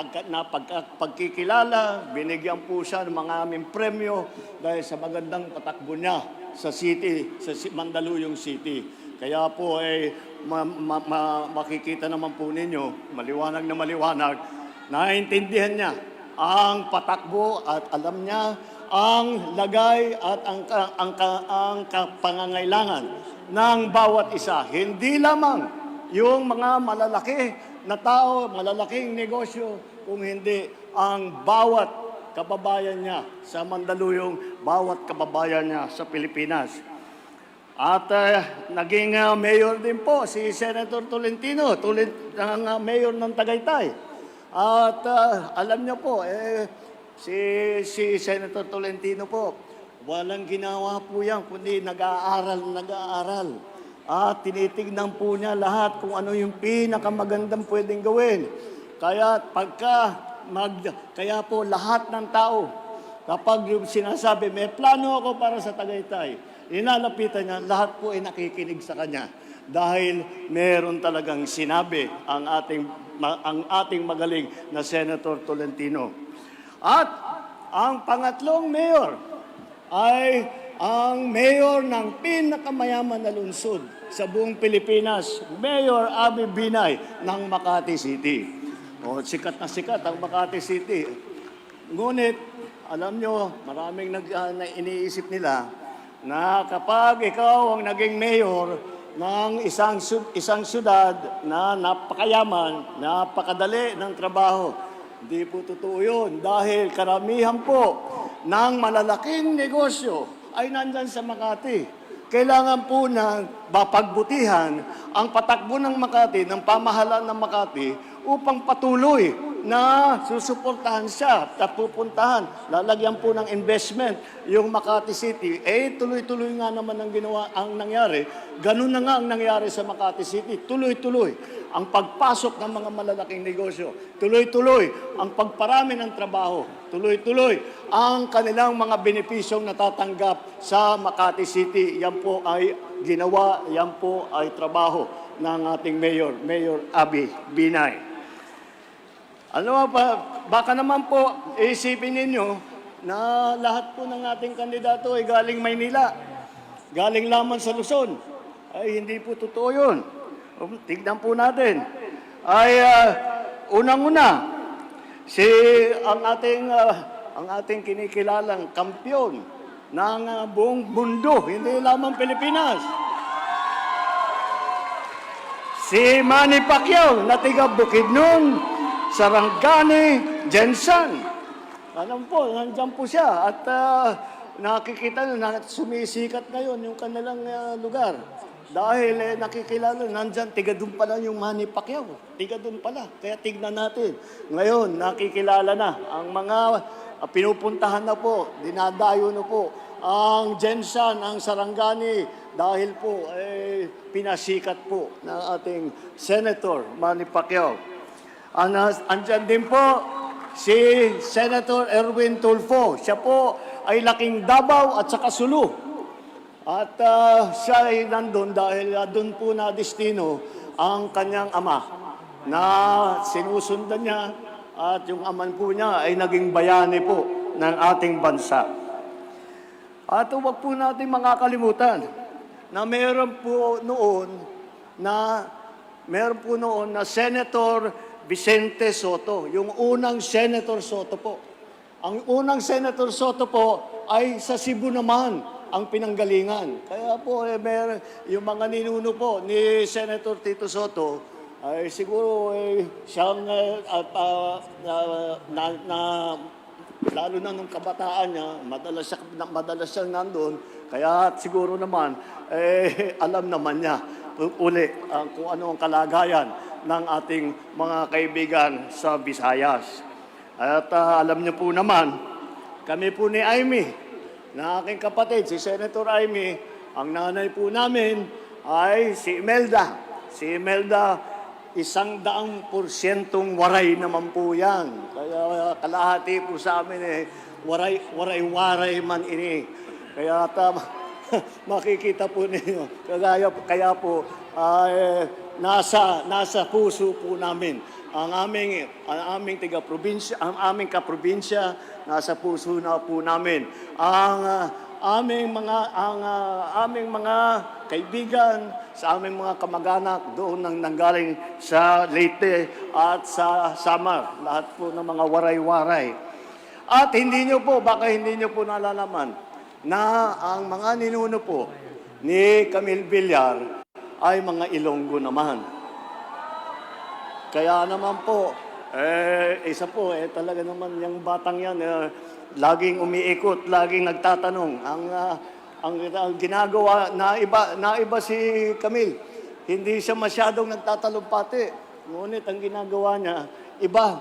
pagkikilala, binigyan po siya ng mga aming premyo dahil sa magandang patakbo niya sa city, sa Mandaluyong City. Kaya po ay makikita naman po ninyo, maliwanag na maliwanag, naiintindihan niya ang patakbo at alam niya ang lagay at ang pangangailangan ng bawat isa. Hindi lamang yung mga malalaki na tao, malalaking negosyo, kung hindi ang bawat kababayan niya sa Mandaluyong, bawat kababayan niya sa Pilipinas. At naging mayor din po si Senator Tolentino, mayor ng Tagaytay. At alam niyo po, si Senator Tolentino po, walang ginawa po yan, kundi nag-aaral. At tinitignan po niya lahat kung ano yung pinakamagandang pwedeng gawin. Kaya kaya po lahat ng tao, kapag sinasabi, may plano ako para sa Tagaytay, inalapitan niya, lahat po ay nakikinig sa kanya. Dahil meron talagang sinabi ang ating magaling na Senator Tolentino. At ang pangatlong mayor ay ang mayor ng pinakamayaman na lungsod sa buong Pilipinas, Mayor Abby Binay ng Makati City. Sikat na sikat ang Makati City. Ngunit, alam nyo, maraming iniisip nila na kapag ikaw ang naging mayor ng isang syudad na napakayaman, napakadali ng trabaho, hindi po totoo yun. Dahil karamihan po ng malalaking negosyo ay nandyan sa Makati. Kailangan po na mapagbutihan ang patakbo ng Makati, ng pamahalaan ng Makati, upang patuloy na susuportahan siya at pupuntahan. Lalagyan po ng investment yung Makati City. Tuloy-tuloy nga naman ang nangyari. Ganun na nga ang nangyari sa Makati City. Tuloy-tuloy ang pagpasok ng mga malalaking negosyo. Tuloy-tuloy ang pagparami ng trabaho. Tuloy-tuloy ang kanilang mga benepisyong natatanggap sa Makati City. Yan po ay ginawa, yan po ay trabaho ng ating Mayor Abby Binay. Ano ba, baka naman po isipin ninyo na lahat po ng ating kandidato ay galing Maynila, galing lamang sa Luzon. Ay hindi po totoo yun. Tignan po natin. Ay unang-una, ang ating kinikilalang kampyon ng buong mundo, hindi lamang Pilipinas. Si Manny Pacquiao na tiga Bukidnon, Sarangani, Jensen. Alam po, nandyan po siya. At nakikita na sumisikat ngayon yung kanilang lugar. Dahil nakikilala, nandyan, tiga doon pala yung Manny Pacquiao. Tiga doon pala. Kaya tignan natin. Ngayon, nakikilala na. Ang mga pinupuntahan na po, dinadayo na po. Ang Jensen, ang Sarangani, dahil po, pinasikat po ng ating Senator Manny Pacquiao. Andyan din po si Senator Erwin Tulfo. Siya po ay laking Davao at saka Sulu. At siya ay nandun dahil doon po na destino ang kanyang ama na sinusundan niya at yung aman po niya ay naging bayani po ng ating bansa. At huwag po natin makakalimutan na meron po noon na Senator Vicente Soto, yung unang Senator Soto po. Ang unang Senator Soto po ay sa Cebu naman ang pinanggalingan. Kaya po, yung mga ninuno po ni Senator Tito Soto, ay siguro siyang lalo na nung kabataan niya, madalas siyang nandun, kaya siguro naman, alam naman niya uli kung ano ang kalagayan ng ating mga kaibigan sa Visayas. At alam niyo po naman, kami po ni Amy, na aking kapatid, si Senator Amy, ang nanay po namin ay si Imelda. Si Imelda, 100% waray naman po yan. Kaya kalahati po sa amin waray-waray man ini. Kaya makikita po ninyo. Kaya po nasa puso po namin ang aming taga-probinsya, ang aming kaprobinsya, nasa puso na po namin. Ang aming mga kaibigan, sa aming mga kamag-anak doon nang nanggaling sa Leyte at sa Samar. Lahat po ng mga waray-waray. At baka hindi nyo po nalalaman na ang mga ninuno po ni Camille Villar ay mga Ilonggo naman. Kaya naman po, isa po, talaga naman yung batang yan, laging umiikot, laging nagtatanong. Ang ginagawa, naiba si Camille. Hindi siya masyadong nagtatalumpati. Ngunit ang ginagawa niya, iba,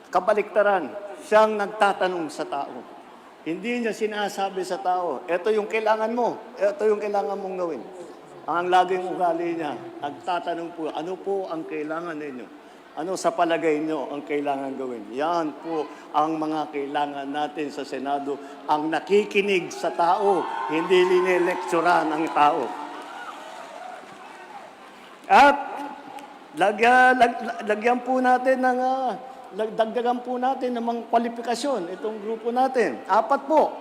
kabaliktaran. Siyang nagtatanong sa tao. Hindi niya sinasabi sa tao, ito yung kailangan mo, ito yung kailangan mong gawin. Ang laging ugali niya, nagtatanong po, ano po ang kailangan ninyo? Ano sa palagay nyo ang kailangan gawin? Yan po ang mga kailangan natin sa Senado. Ang nakikinig sa tao, hindi linelekturan ang tao. At dagdagan po natin ng mga kwalifikasyon itong grupo natin. 4 po.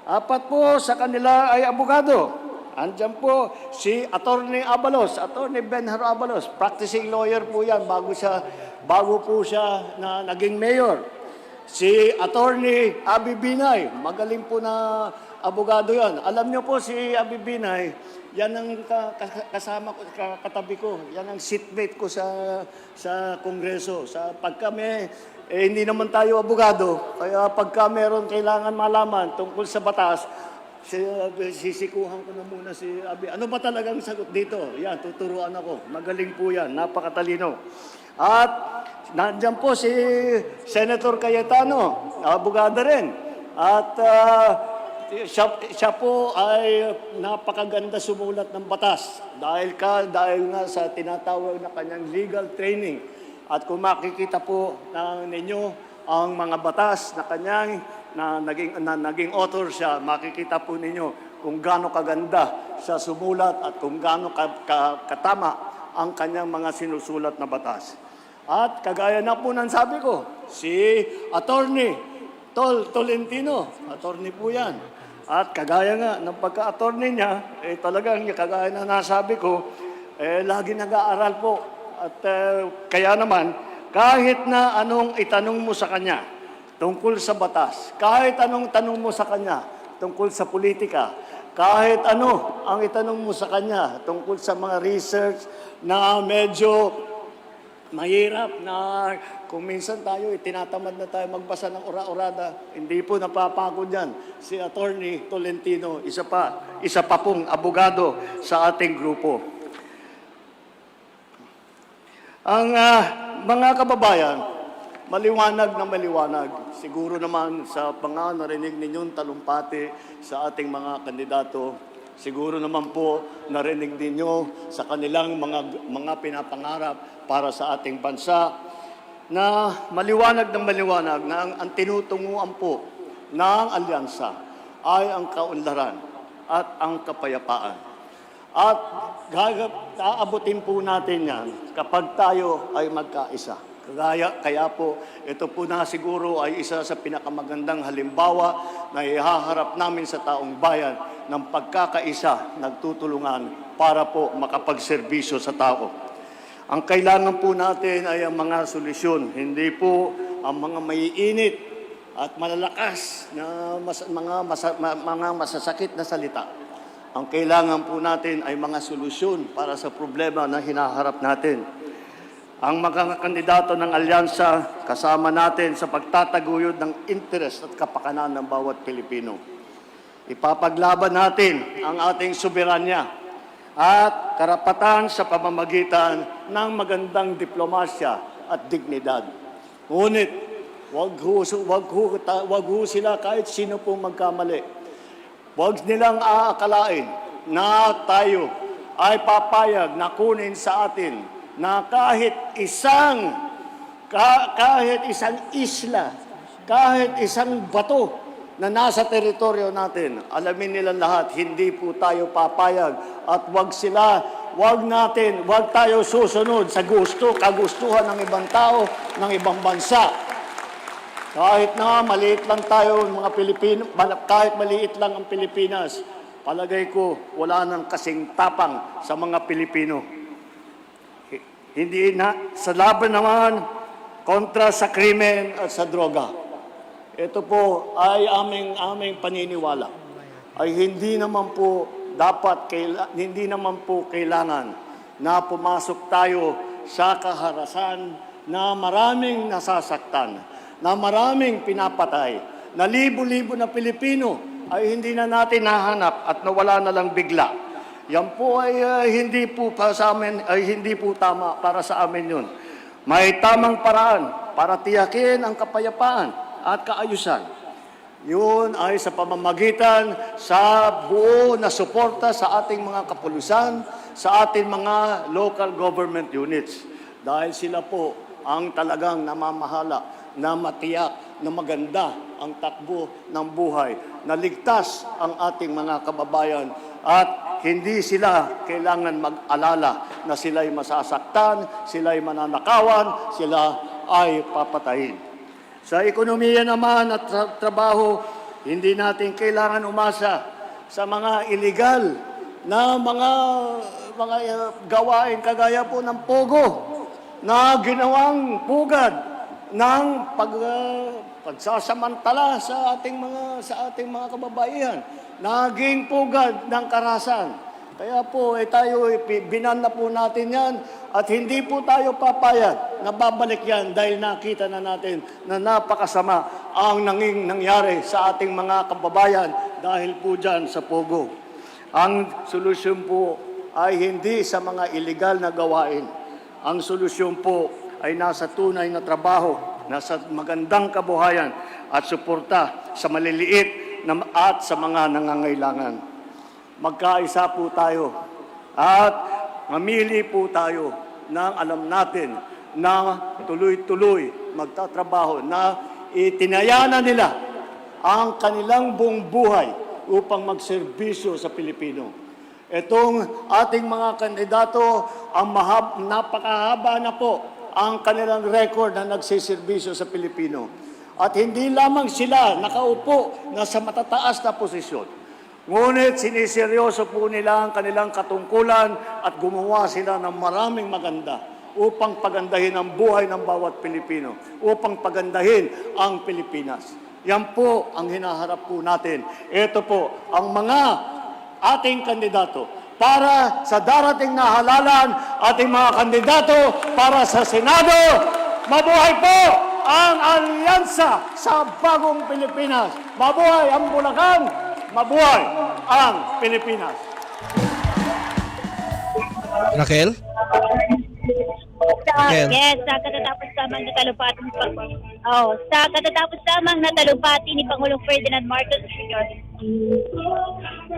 4 po sa kanila ay abogado. Andiyan po si Attorney Abalos, Attorney Benhar Abalos, practicing lawyer po yan bago po siya na naging mayor. Si Attorney Abi Binay, magaling po na abogado yan. Alam niyo po si Abi Binay, yan ang kasama ko, katabi ko, yan ang seatmate ko sa Kongreso. Pagka hindi naman tayo abogado, kaya pagka meron kailangan malaman tungkol sa batas, sisikuhan ko na muna si Abi. Ano ba talagang sagot dito? Yan, tuturuan ako. Magaling po yan. Napakatalino. At nandiyan po si Senator Cayetano, abogado rin. At siya po ay napakaganda sumulat ng batas. Dahil nga sa tinatawag na kanyang legal training. At kung makikita po ninyo ang mga batas na kanyang na naging author siya, makikita po ninyo kung gaano kaganda siya sumulat at kung gaano katama ang kanyang mga sinusulat na batas. At kagaya na po ng sabi ko, si Attorney Tolentino, attorney po yan. At kagaya nga ng pagka-attorney niya, talagang kagaya na nasabi ko, lagi nag-aaral po. At kaya naman, kahit na anong itanong mo sa kanya, tungkol sa batas, kahit anong tanong mo sa kanya tungkol sa politika, kahit ano ang itanong mo sa kanya tungkol sa mga research na medyo mahirap na kung minsan tayo, tinatamad na tayo magbasa ng ora-orada, hindi po napapagod yan. Si Attorney Tolentino, isa pa pong abogado sa ating grupo. Ang mga kababayan, maliwanag na maliwanag. Siguro naman sa mga narinig ninyong talumpati sa ating mga kandidato, siguro naman po narinig ninyo sa kanilang mga pinapangarap para sa ating bansa na maliwanag na ang tinutunguan po ng alyansa ay ang kaunlaran at ang kapayapaan. At aabutin po natin yan kapag tayo ay magkaisa. Kaya po, ito po na siguro ay isa sa pinakamagandang halimbawa na ihaharap namin sa taong bayan ng pagkakaisa, nagtutulungan para po makapagserbisyo sa tao. Ang kailangan po natin ay ang mga solusyon, hindi po ang mga maiinit at malalakas na mga masasakit na salita. Ang kailangan po natin ay mga solusyon para sa problema na hinaharap natin. Ang mga kandidato ng alyansa kasama natin sa pagtataguyod ng interes at kapakanan ng bawat Pilipino. Ipapaglaban natin ang ating soberanya at karapatan sa pamamagitan ng magandang diplomasya at dignidad. Ngunit, wag ho sila kahit sino pong magkamali. Wag nilang aakalain na tayo ay papayag na kunin sa atin na kahit isang isla, kahit isang bato na nasa teritoryo natin, alamin nila lahat, hindi po tayo papayag at wag tayo susunod sa kagustuhan ng ibang tao, ng ibang bansa. Kahit na maliit lang tayo, mga Pilipino, kahit maliit lang ang Pilipinas, palagay ko wala nang kasing tapang sa mga Pilipino. Hindi na sa laban naman kontra sa krimen at sa droga. Ito po ay aming paniniwala. Ay hindi naman po kailangan na pumasok tayo sa kaharasan na maraming nasasaktan, na maraming pinapatay, na libo-libo na Pilipino ay hindi na natin nahanap at nawala na lang bigla. Yan po ay hindi po tama para sa amin yun. May tamang paraan para tiyakin ang kapayapaan at kaayusan. Yun ay sa pamamagitan sa buo na suporta sa ating mga kapulisan, sa ating mga local government units. Dahil sila po ang talagang namamahala na matiyak na maganda ang takbo ng buhay, na ligtas ang ating mga kababayan at hindi sila kailangan mag-alala na sila'y masasaktan, sila'y mananakawan, sila ay papatayin. Sa ekonomiya naman at trabaho, hindi natin kailangan umasa sa mga illegal na mga gawain kagaya po ng pogo na ginawang pugad ng pagsasamantala sa ating mga kababaihan, naging pugad ng karahasan. Kaya po binan na po natin yan at hindi po tayo papayag na babalik yan dahil nakita na natin na napakasama ang nangyari sa ating mga kababayan dahil po dyan sa pogo. Ang solusyon po ay hindi sa mga illegal na gawain. Ang solusyon po ay nasa tunay na trabaho, nasa magandang kabuhayan at suporta sa maliliit at sa mga nangangailangan. Magkaisa po tayo at mamili po tayo ng alam natin na tuloy-tuloy magtatrabaho, na itinayanan nila ang kanilang buong buhay upang magserbisyo sa Pilipino. Itong ating mga kandidato, napakahaba na po ang kanilang record na nagsiservisyo sa Pilipino. At hindi lamang sila nakaupo na sa matataas na posisyon. Ngunit siniseryoso po nila ang kanilang katungkulan at gumawa sila ng maraming maganda upang pagandahin ang buhay ng bawat Pilipino, upang pagandahin ang Pilipinas. Yan po ang hinaharap po natin. Ito po ang mga ating kandidato para sa darating na halalan, ating mga kandidato para sa Senado. Mabuhay po ang alyansa sa bagong Pilipinas. Mabuhay ang Bulacan, mabuhay ang Pilipinas.
Raquel?
Yes, sa katatapos lamang na talumpati ni Pangulong Ferdinand Marcos Jr.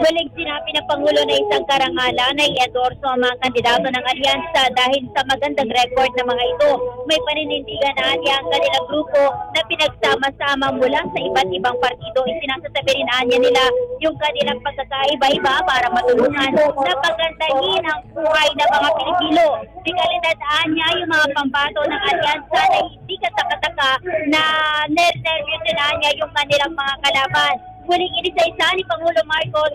Muling sinabi ng Pangulo na isang karangalan na i-endorso ang mga kandidato ng alyansa dahil sa magandang record ng mga ito. May paninindigan na niya ang kanilang grupo na pinagsama-sama mula sa iba't ibang partido. Isinasasabi rin niya nila yung kanilang pagkakaiba-iba para matulungan na pagandahin ang buhay ng mga Pilipino. Pinalitandaan niya yung mga pambato ng alyansa na hindi katakataka na nervyusin niya yung kanilang mga kalaban. Muling inisa-isa ni Pangulo Marcos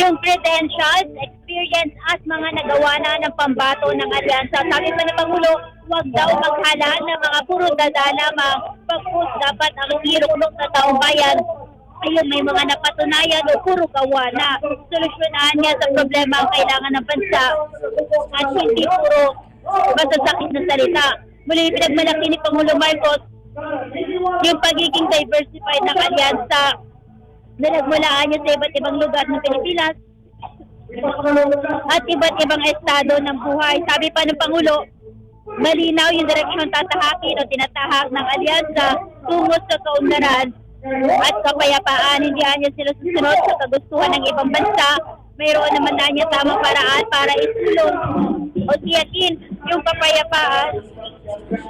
yung credentials, experience at mga nagawa na ng pambato ng alyansa. Sabi pa ng Pangulo, huwag daw maghala ng mga puro dada lamang. Pagpus dapat ang iruklok na taong bayan ayun may mga napatunayan o puro gawa na solusyonahan niya sa problema ang kailangan ng bansa at hindi puro masasakit na salita. Muli pinagmalaki ni Pangulo Marcos yung pagiging diversified ng alyansa na nagmulaan niya sa iba't ibang lugar ng Pilipinas at iba't ibang estado ng buhay. Sabi pa ng Pangulo, malinaw yung direksyon tatahakin o tinatahak ng alyansa tungo sa kaunlaran at kapayapaan. Hindi niya sila susunod sa kagustuhan ng ibang bansa. Mayroon naman na niya tamang paraan para isulong o tiyakin yung kapayapaan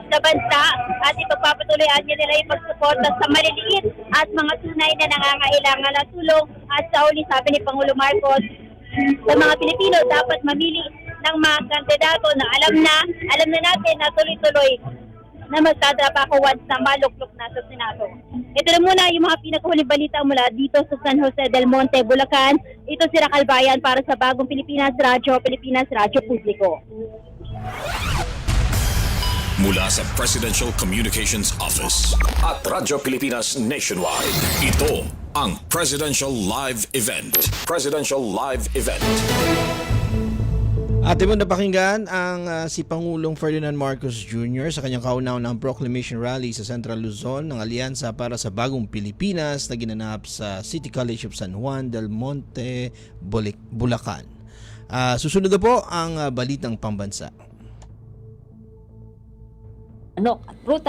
sa bansa at ipagpapatuloyan niya nila yung pagsuporta sa maliliit at mga tunay na nangangailangan ng tulong. At sa uli, sabi ni Pangulo Marcos, sa mga Pilipino dapat mamili ng mga kandidato na alam na natin na tuloy-tuloy na magtatrabaho once na maluklok na sa Senado. Ito na muna yung mga pinakahuling balita mula dito sa San Jose del Monte, Bulacan. Ito si Raquel Bayan para sa Bagong Pilipinas Radyo Publiko.
Mula sa Presidential Communications Office at Radyo Pilipinas Nationwide, ito ang Presidential Live Event. Presidential Live Event.
Atin mo napakinggan ang si Pangulong Ferdinand Marcos Jr. sa kanyang kauna-unahang proclamation rally sa Central Luzon ng Alyansa para sa Bagong Pilipinas na ginanap sa City College of San Juan del Monte, Bulacan. Susunod na po ang balitang pambansa.
Ruta